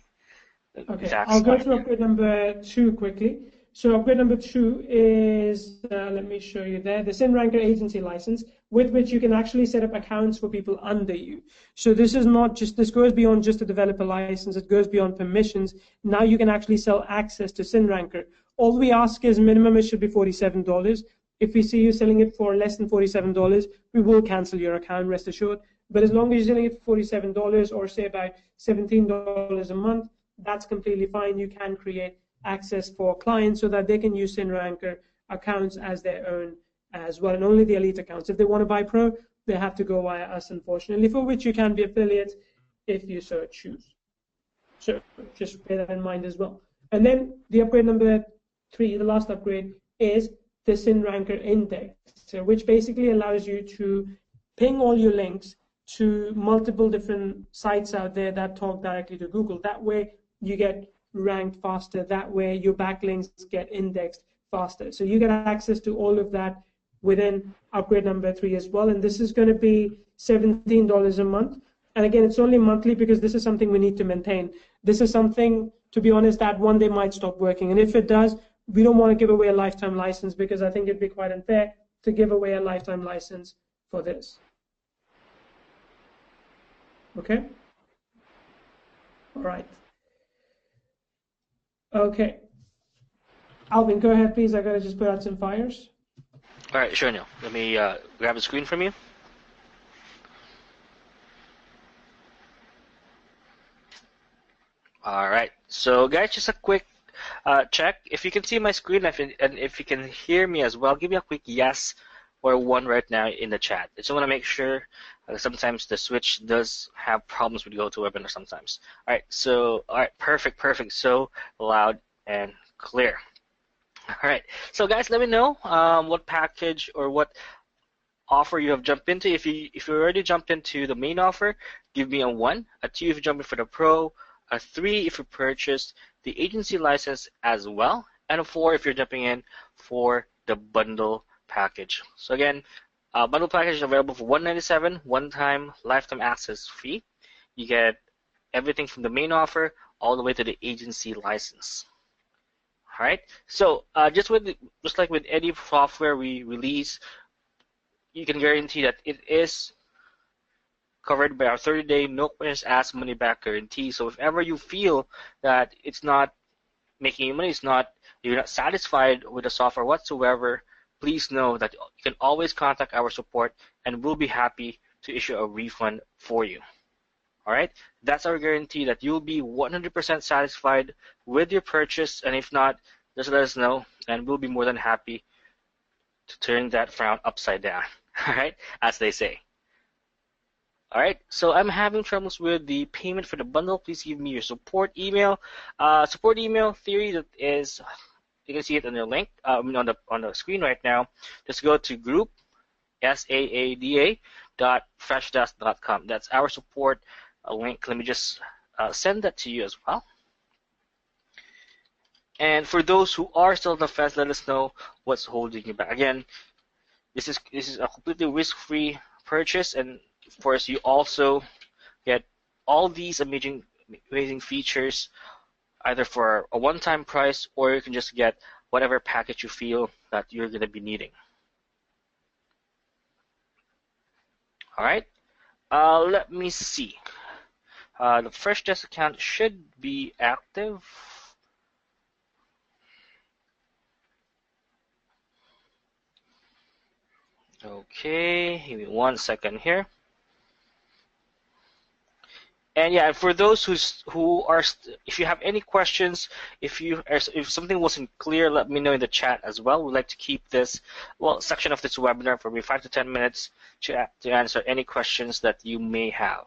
Okay, I'll go to upgrade number 2 quickly. So upgrade number 2 is, let me show you there, the SyndRanker agency license, with which you can actually set up accounts for people under you. So this is not just, this goes beyond just a developer license, it goes beyond permissions. Now you can actually sell access to SyndRanker. All we ask is minimum it should be $47. If we see you selling it for less than $47, we will cancel your account, rest assured. But as long as you're selling it for $47 or say about $17 a month, that's completely fine. You can create access for clients so that they can use SyndRanker accounts as their own as well, and only the elite accounts. If they want to buy Pro, they have to go via us, unfortunately, for which you can be affiliates if you so choose. So just bear that in mind as well. And then the upgrade number 3, the last upgrade, is the SyndRanker index, which basically allows you to ping all your links to multiple different sites out there that talk directly to Google. That way you get ranked faster. That way your backlinks get indexed faster. So you get access to all of that within upgrade number 3 as well. And this is going to be $17 a month. And again, it's only monthly because this is something we need to maintain. This is something, to be honest, that one day might stop working. And if it does, we don't want to give away a lifetime license because I think it'd be quite unfair to give away a lifetime license for this. Okay? All right. Okay. Alvin, go ahead, please. I got to just put out some fires. All right, sure, Neil. Let me grab the screen from you. All right, so guys, just a quick check. If you can see my screen and if you can hear me as well, give me a quick yes or 1 right now in the chat. I just want to make sure. Sometimes the switch does have problems with GoToWebinar sometimes. All right, perfect. So loud and clear. All right, so guys, let me know what package or what offer you have jumped into. If you already jumped into the main offer, give me a 1, a 2 if you jump in for the Pro, a 3 if you purchased the agency license as well, and a 4 if you're jumping in for the bundle package. So again, bundle package is available for $197, one-time lifetime access fee. You get everything from the main offer all the way to the agency license. All right. So just like with any software we release, you can guarantee that it is covered by our 30-day no questions asked money back guarantee. So if ever you feel that it's not making you money, you're not satisfied with the software whatsoever, please know that you can always contact our support and we'll be happy to issue a refund for you. All right, that's our guarantee that you'll be 100% satisfied with your purchase, and if not, just let us know and we'll be more than happy to turn that frown upside down. All right, as they say. All right, so I'm having troubles with the payment for the bundle. Please give me your support email. Support email theory, that is, you can see it on the link on the screen right now. Just go to group saada.freshdesk.com. That's our support link. Let me just send that to you as well. And for those who are still on the fence, let us know what's holding you back. Again, this is a completely risk-free purchase, and of course, you also get all these amazing features either for a one-time price, or you can just get whatever package you feel that you're going to be needing. All right. Let me see. The FreshDesk account should be active. Okay, give me 1 second here. And yeah, for those who are, if you have any questions, if something wasn't clear, let me know in the chat as well. We'd like to keep this section of this webinar for maybe 5 to 10 minutes to answer any questions that you may have.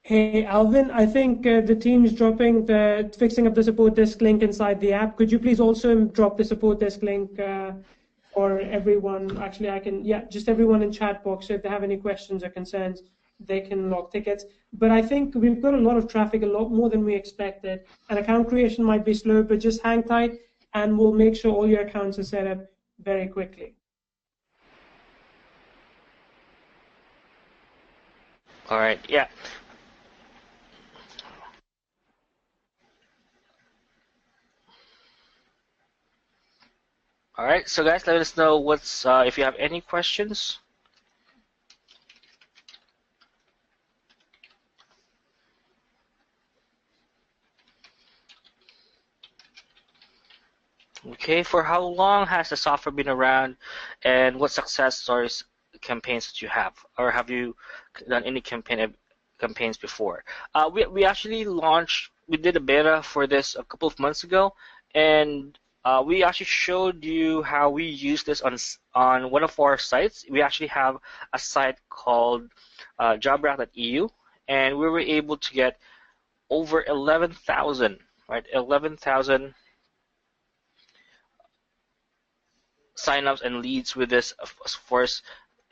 Hey, Alvin, I think the team's fixing up the support desk link inside the app. Could you please also drop the support desk link for everyone? Actually, just everyone in chat box. So if they have any questions or concerns, they can log tickets. But I think we've got a lot of traffic, a lot more than we expected. And account creation might be slow, but just hang tight and we'll make sure all your accounts are set up very quickly. All right, yeah. All right, so guys, let us know if you have any questions. Okay, for how long has the software been around, and what success stories, campaigns that you have, or have you done any campaigns before? We actually launched. We did a beta for this a couple of months ago, and we actually showed you how we use this on one of our sites. We actually have a site called jobrack.eu, and we were able to get over 11,000, right? 11,000 signups and leads with this. Of course,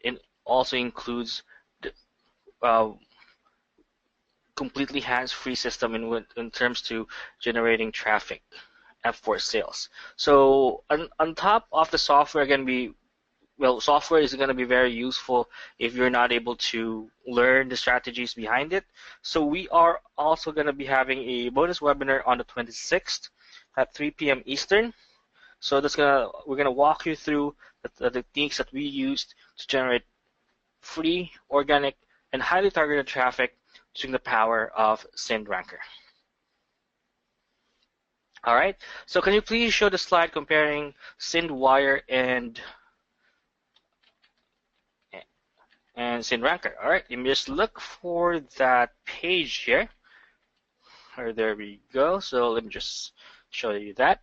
it also includes the completely hands-free system in terms to generating traffic for sales. So on top of the software, again, software is going to be very useful if you're not able to learn the strategies behind it. So we are also going to be having a bonus webinar on the 26th at 3 p.m. Eastern. So we're gonna walk you through the techniques that we used to generate free, organic, and highly targeted traffic using the power of SyndRanker. All right. So can you please show the slide comparing SyndWire and SyndRanker? All right. You just look for that page here. There we go. So let me just show you that.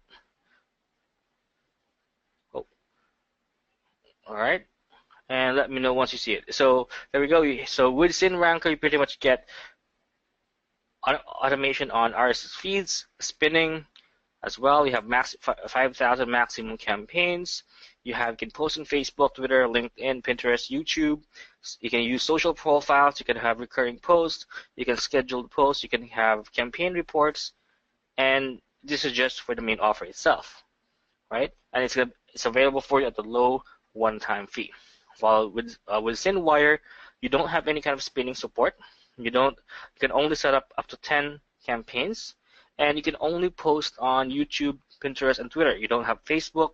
All right, and let me know once you see it. So there we go. So with SyndRanker, you pretty much get automation on RSS feeds, spinning as well. You have 5,000 maximum campaigns. You can post on Facebook, Twitter, LinkedIn, Pinterest, YouTube. You can use social profiles. You can have recurring posts. You can schedule posts. You can have campaign reports. And this is just for the main offer itself, right? And it's available for you at the low one-time fee. While with SyndWire, you don't have any kind of spinning support. You can only set up to 10 campaigns, and you can only post on YouTube, Pinterest, and Twitter. You don't have Facebook.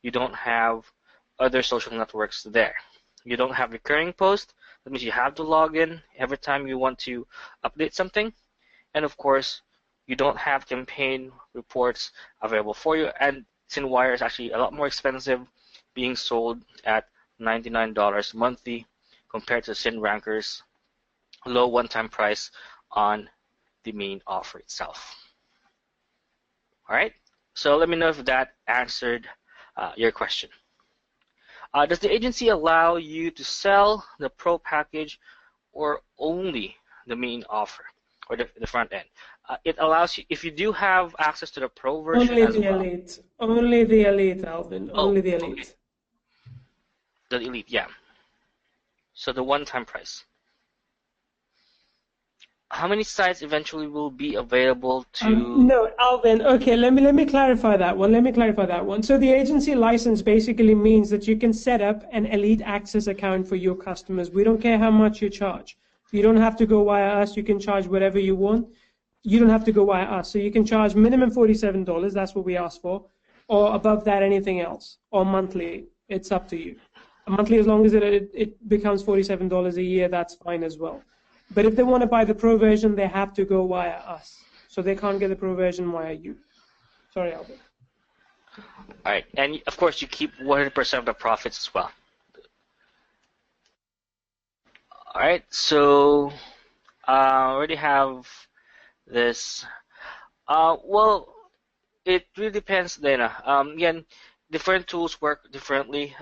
You don't have other social networks there. You don't have recurring posts. That means you have to log in every time you want to update something. And of course, you don't have campaign reports available for you. And SyndWire is actually a lot more expensive, being sold at $99 monthly compared to SyndRanker's low one-time price on the main offer itself. All right, so let me know if that answered your question. Does the agency allow you to sell the pro package or only the main offer or the front end? It allows you, if you do have access to the pro version only as the well. elite. Only the elite, Alvin. Only the elite. Okay. The elite, yeah. So the one-time price. How many sites eventually will be available to? No, Alvin. Okay, let me clarify that one. So the agency license basically means that you can set up an elite access account for your customers. We don't care how much you charge. You don't have to go via us. You can charge whatever you want. You don't have to go via us. So you can charge minimum $47. That's what we ask for, or above that, anything else, or monthly. It's up to you. Monthly, as long as it becomes $47 a year, that's fine as well. But if they want to buy the pro version, they have to go via us. So they can't get the pro version via you. Sorry, Albert. All right, and of course you keep 100% of the profits as well. All right, so I already have this. Well, it really depends, Dana. Again, different tools work differently.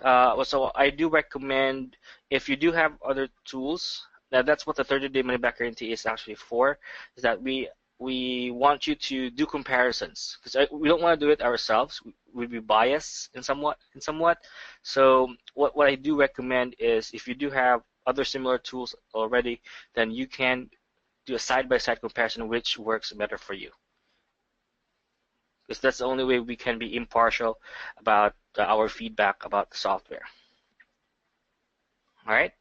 So I do recommend, if you do have other tools, that's what the 30-day money-back guarantee is actually for, is that we want you to do comparisons, because we don't want to do it ourselves. We'd be biased in somewhat. So what I do recommend is, if you do have other similar tools already, then you can do a side-by-side comparison which works better for you. Because that's the only way we can be impartial about our feedback about the software. All right.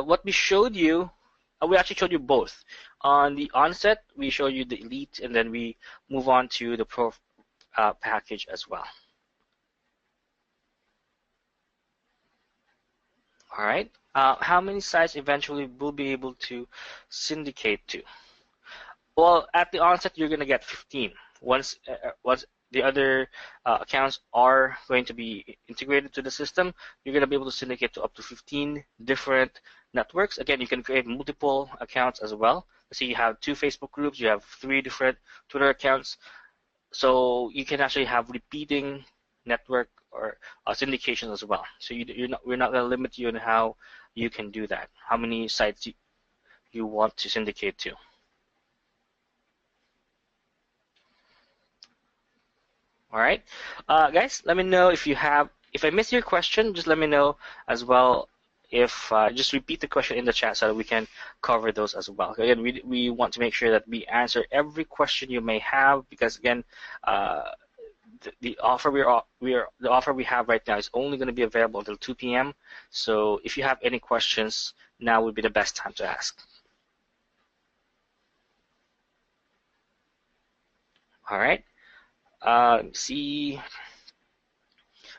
What we showed you, we actually showed you both. On the onset, we show you the elite, and then we move on to the pro package as well. All right. How many sites eventually will be able to syndicate to? Well, at the onset, you're going to get 15. Once the other accounts are going to be integrated to the system, you're going to be able to syndicate to up to 15 different networks. Again, you can create multiple accounts as well. Let's say you have 2 Facebook groups, you have 3 different Twitter accounts. So you can actually have repeating network or syndication as well. So we're not going to limit you on how you can do that, how many sites you want to syndicate to. All right, guys, let me know if I missed your question, just let me know as well. If just repeat the question in the chat so that we can cover those as well. Again, we want to make sure that we answer every question you may have, because again, the offer the offer we have right now is only going to be available until 2 p.m. So if you have any questions, now would be the best time to ask. All right. See.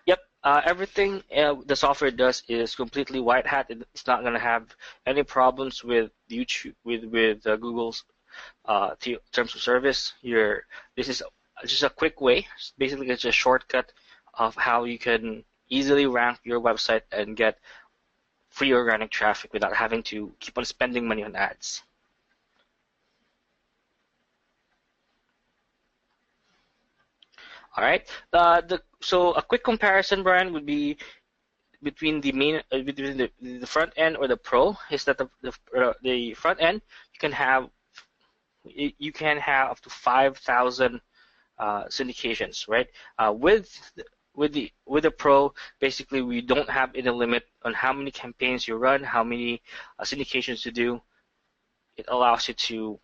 Yep. Everything the software does is completely white hat. It's not going to have any problems with YouTube, with Google's terms of service. This is just a quick way. Basically, it's a shortcut of how you can easily rank your website and get free organic traffic without having to keep on spending money on ads. All right. So a quick comparison, Brian, would be between between the front end or the pro is that the front end you can have up to 5,000 syndications, right? With the pro, basically we don't have any limit on how many campaigns you run, how many syndications you do. It allows you to,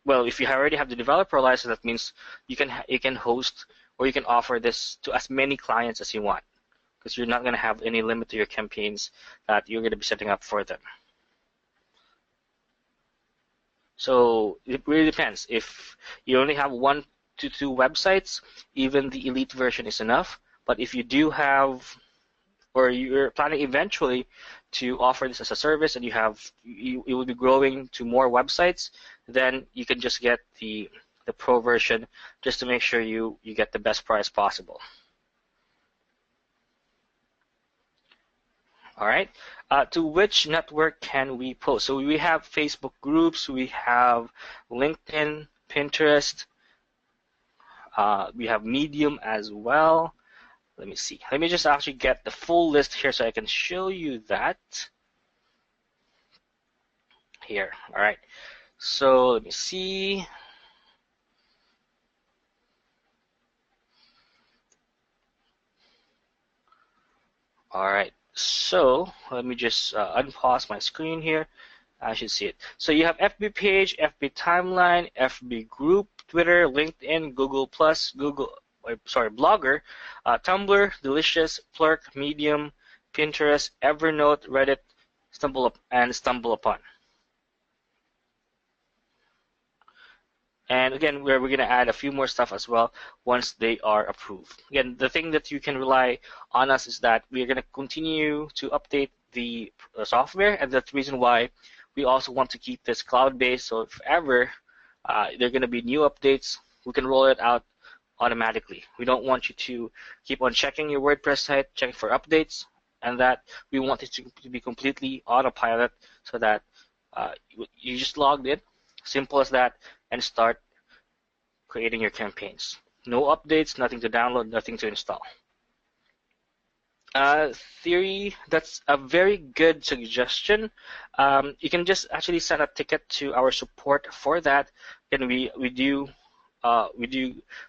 well, if you already have the developer license, that means you can host or you can offer this to as many clients as you want, because you're not going to have any limit to your campaigns that you're going to be setting up for them. So it really depends. If you only have 1 to 2 websites, even the elite version is enough. But if you do have, or you're planning eventually to offer this as a service, and you will be growing to more websites, then you can just get the pro version just to make sure you get the best price possible. All right. To which network can we post? So we have Facebook groups, we have LinkedIn, Pinterest, we have Medium as well. Let me see. Let me just actually get the full list here so I can show you that here. All right. So let me see. All right. So let me just unpause my screen here. I should see it. So you have FB page, FB timeline, FB group, Twitter, LinkedIn, Google Plus, Blogger, Tumblr, Delicious, Plurk, Medium, Pinterest, Evernote, Reddit, StumbleUpon. And again, we're going to add a few more stuff as well once they are approved. Again, the thing that you can rely on us is that we're going to continue to update the software, and that's the reason why we also want to keep this cloud-based. So if ever there are going to be new updates, we can roll it out automatically. We don't want you to keep on checking your WordPress site, checking for updates, and that we want it to be completely autopilot so that you just logged in, simple as that, and start creating your campaigns. No updates, nothing to download, nothing to install. Theory, that's a very good suggestion. You can just actually send a ticket to our support for that, and we do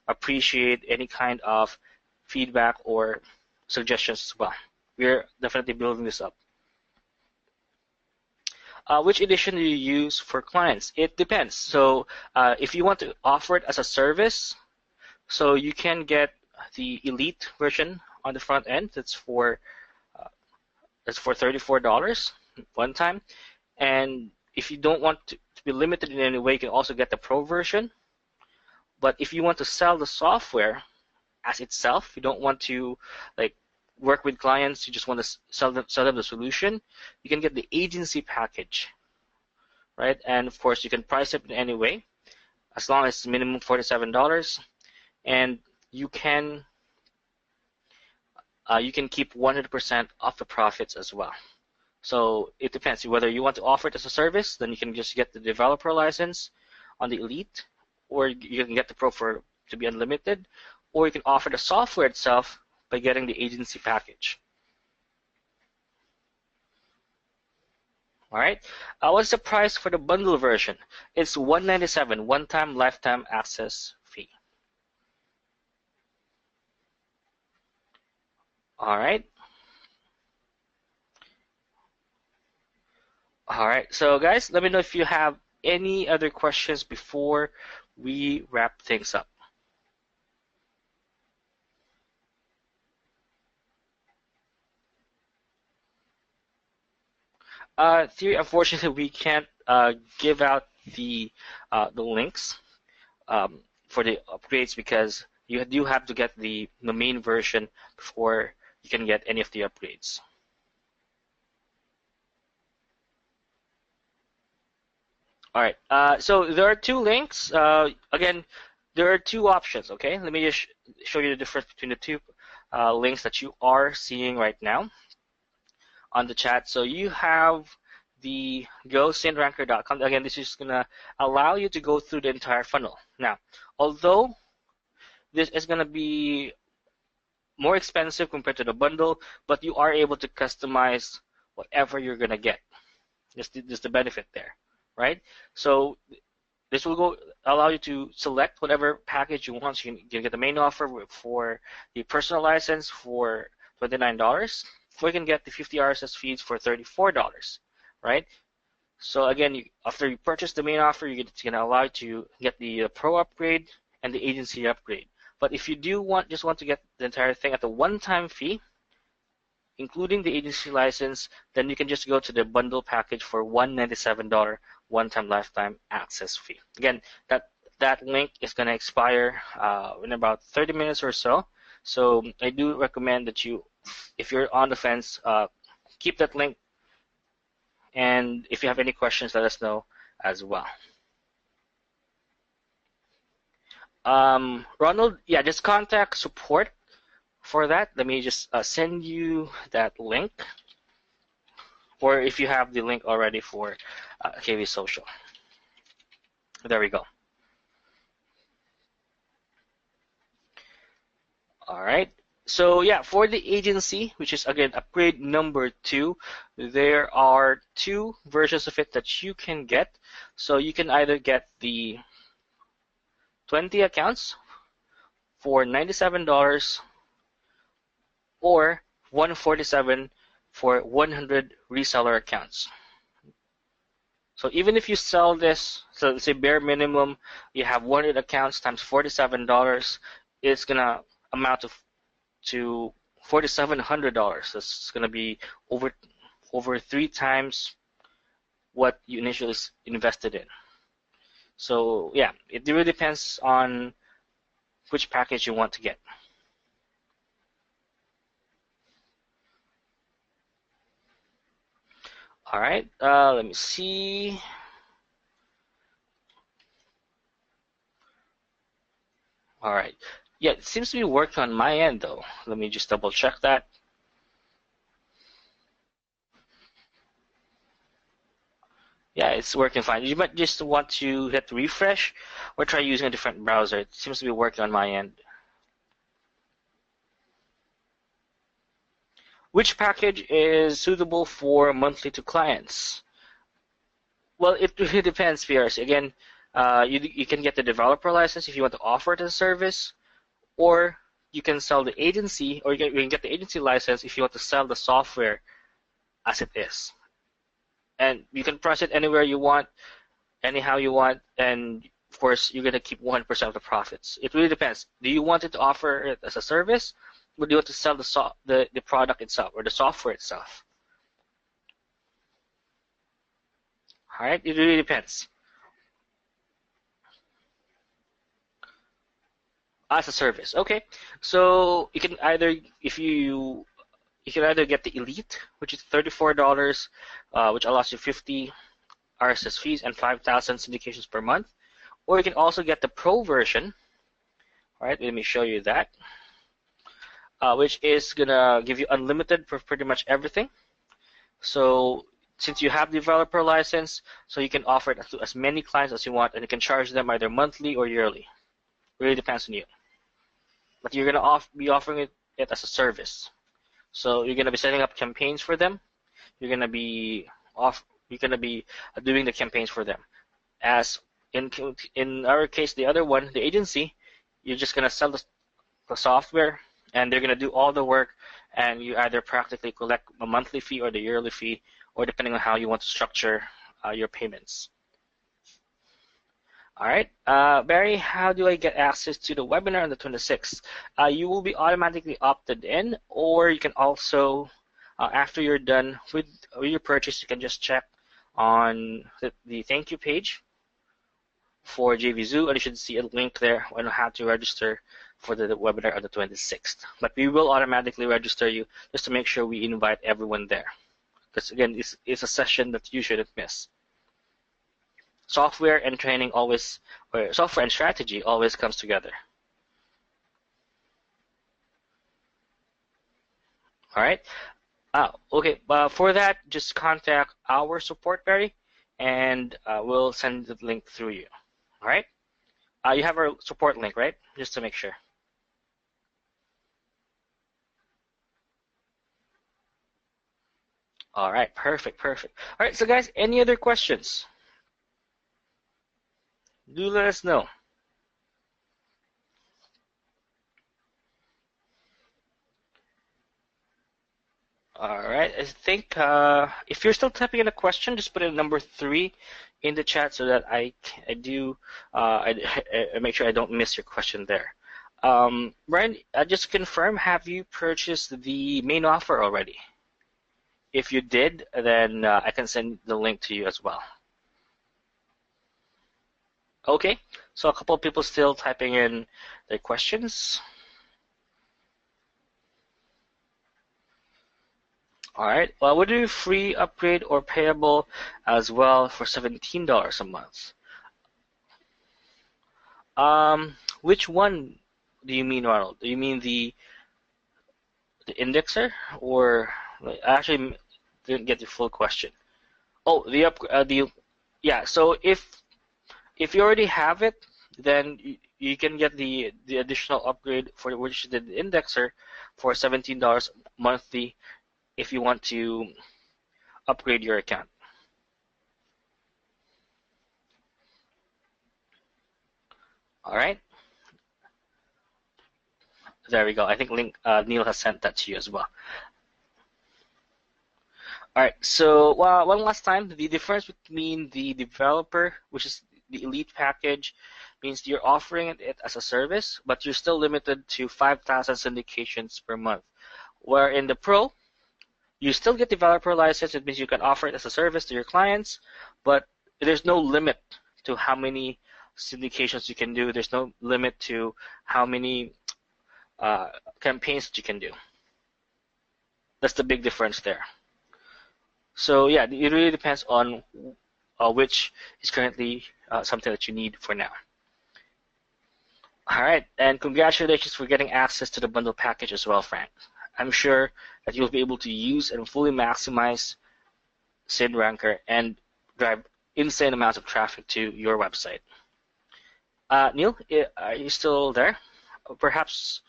appreciate any kind of feedback or suggestions as well. We're definitely building this up. Which edition do you use for clients? It depends. So if you want to offer it as a service, so you can get the elite version on the front end. That's for $34 one time. And if you don't want to be limited in any way, you can also get the pro version. But if you want to sell the software as itself, you don't want to work with clients, you just want to sell them the solution, you can get the agency package, right? And of course, you can price it in any way, as long as it's minimum $47, and you can keep 100% of the profits as well. So it depends whether you want to offer it as a service. Then you can just get the developer license on the elite, or you can get the pro for to be unlimited, or you can offer the software itself by getting the agency package. All right. What's the price for the bundle version? It's $197, one-time lifetime access fee. All right. All right. So guys, let me know if you have any other questions before we wrap things up. Theory, unfortunately, we can't give out the links for the upgrades because you do have to get the main version before you can get any of the upgrades. All right. So there are two links. Again, there are two options. Okay. Let me just show you the difference between the two links that you are seeing right now on the chat. So you have the SyndRanker.com. Again, this is gonna allow you to go through the entire funnel. Now, although this is gonna be more expensive compared to the bundle, but you are able to customize whatever you're gonna get. This is the benefit there, right? So this will allow you to select whatever package you want. So you can get the main offer for the personal license for $29, or you can get the 50 RSS feeds for $34, right? So again, after you purchase the main offer, it's going to allow you to get the pro upgrade and the agency upgrade. But if you do just want to get the entire thing at the one-time fee, including the agency license, then you can just go to the bundle package for $197 one-time lifetime access fee. Again, that link is going to expire in about 30 minutes or so. So I do recommend that you, if you're on the fence, keep that link. And if you have any questions, let us know as well. Ronald, yeah, just contact support for that. Let me just send you that link, or if you have the link already for KV Social. There we go. All right. So yeah, for the agency, which is again upgrade number 2, there are 2 versions of it that you can get. So you can either get the 20 accounts for $97 or $147 for 100 reseller accounts. So even if you sell this, so let's say bare minimum, you have 100 accounts times $47, it's gonna amount to $4,700. That's gonna be over 3 times what you initially invested in. So yeah, it really depends on which package you want to get. All right, let me see. All right, yeah, it seems to be working on my end though. Let me just double check that. Yeah, it's working fine. You might just want to hit refresh or try using a different browser. It seems to be working on my end. Which package is suitable for monthly to clients? Well, it really depends, PRC. Again, you can get the developer license if you want to offer it as a service, or you can sell the agency, or you can get the agency license if you want to sell the software as it is. And you can price it anywhere you want, anyhow you want, and of course, you're going to keep 100% of the profits. It really depends. Do you want it to offer it as a service? Would you want to sell the product itself or the software itself? All right, it really depends. As a service, okay. So you can either, you can either get the Elite, which is $34, which allows you 50 RSS feeds and 5,000 syndications per month, or you can also get the Pro version. All right, let me show you that. Which is gonna give you unlimited for pretty much everything. So since you have the developer license, so you can offer it to as many clients as you want, and you can charge them either monthly or yearly, really depends on you. But you're gonna be offering it as a service. So you're gonna be setting up campaigns for them. You're gonna be doing the campaigns for them. As in our case, the other one, the agency, you're just gonna sell the software, and they're gonna do all the work, and you either practically collect a monthly fee or the yearly fee, or depending on how you want to structure your payments. All right, Barry, how do I get access to the webinar on the 26th? You will be automatically opted in, or you can also, after you're done with your purchase, you can just check on the thank you page for JVZoo, and you should see a link there on how to register for the webinar on the 26th. But we will automatically register you just to make sure we invite everyone there. Because again, it's a session that you shouldn't miss. Software and training always, or software and strategy always comes together. All right. Okay. For that, just contact our support, Barry, and we'll send the link through you. All right. You have our support link, right? Just to make sure. All right. Perfect. Perfect. All right. So, guys, any other questions? Do let us know. All right, I think if you're still typing in a question, just put in number 3 in the chat so that I make sure I don't miss your question there. Brian, just confirm, have you purchased the main offer already? If you did, then I can send the link to you as well. Okay, so a couple of people still typing in their questions. All right. Well, would you free upgrade or payable as well for $17 a month? Which one do you mean, Ronald? Do you mean the indexer, or I actually didn't get the full question? Oh, yeah. So if you already have it, then you can get the additional upgrade for which the indexer for $17 monthly if you want to upgrade your account. All right. There we go. I think Neil has sent that to you as well. All right. So one last time, the difference between the developer, which is the elite package, means you're offering it as a service, but you're still limited to 5,000 syndications per month. Where in the pro, you still get developer license. It means you can offer it as a service to your clients, but there's no limit to how many syndications you can do. There's no limit to how many campaigns that you can do. That's the big difference there. So yeah, it really depends on which is currently something that you need for now. All right, and congratulations for getting access to the bundle package as well, Frank. I'm sure that you'll be able to use and fully maximize SyndRanker and drive insane amounts of traffic to your website. Neil, are you still there? Perhaps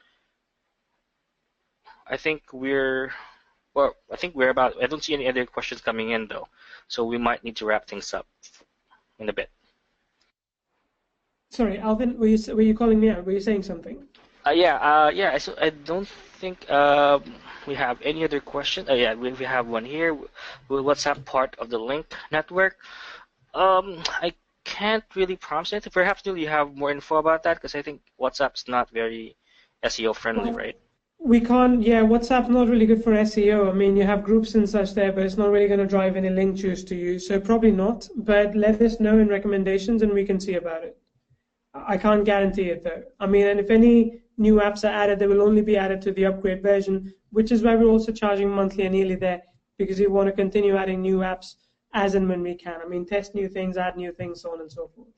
I think we're about. I don't see any other questions coming in though, so we might need to wrap things up in a bit. Sorry, Alvin, were you calling me out? Were you saying something? Yeah. So I don't think we have any other questions. Yeah, we have one here. WhatsApp part of the Link network. I can't really promise anything. Perhaps Neil, you have more info about that, because I think WhatsApp's not very SEO friendly, right? We can't. Yeah, WhatsApp's not really good for SEO. I mean, you have groups and such there, but it's not really going to drive any link juice to you. So probably not. But let us know in recommendations, and we can see about it. I can't guarantee it though. I mean, and if any new apps are added, they will only be added to the upgrade version, which is why we're also charging monthly and yearly there, because we want to continue adding new apps as and when we can. I mean, test new things, add new things, so on and so forth.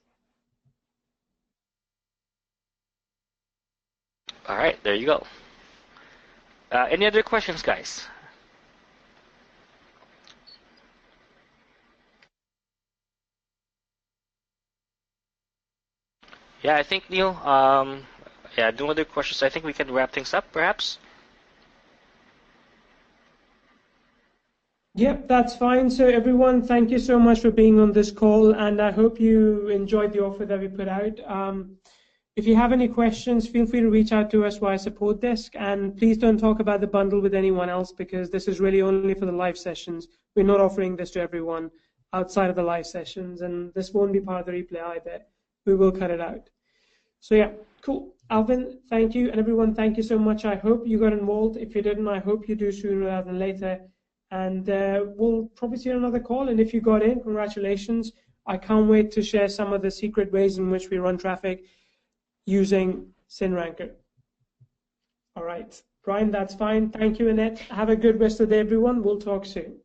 All right, there you go. Any other questions, guys? Yeah, I think Neil. Yeah, no other questions. I think we can wrap things up, perhaps. Yep, that's fine. So everyone, thank you so much for being on this call, and I hope you enjoyed the offer that we put out. If you have any questions, feel free to reach out to us via support desk, and please don't talk about the bundle with anyone else because this is really only for the live sessions. We're not offering this to everyone outside of the live sessions, and this won't be part of the replay either. We will cut it out. So yeah, cool. Alvin, thank you, and everyone, thank you so much. I hope you got involved. If you didn't, I hope you do sooner rather than later. And we'll probably see another call. And if you got in, congratulations. I can't wait to share some of the secret ways in which we run traffic using SyndRanker. All right, Brian, that's fine. Thank you, Annette. Have a good rest of the day, everyone. We'll talk soon.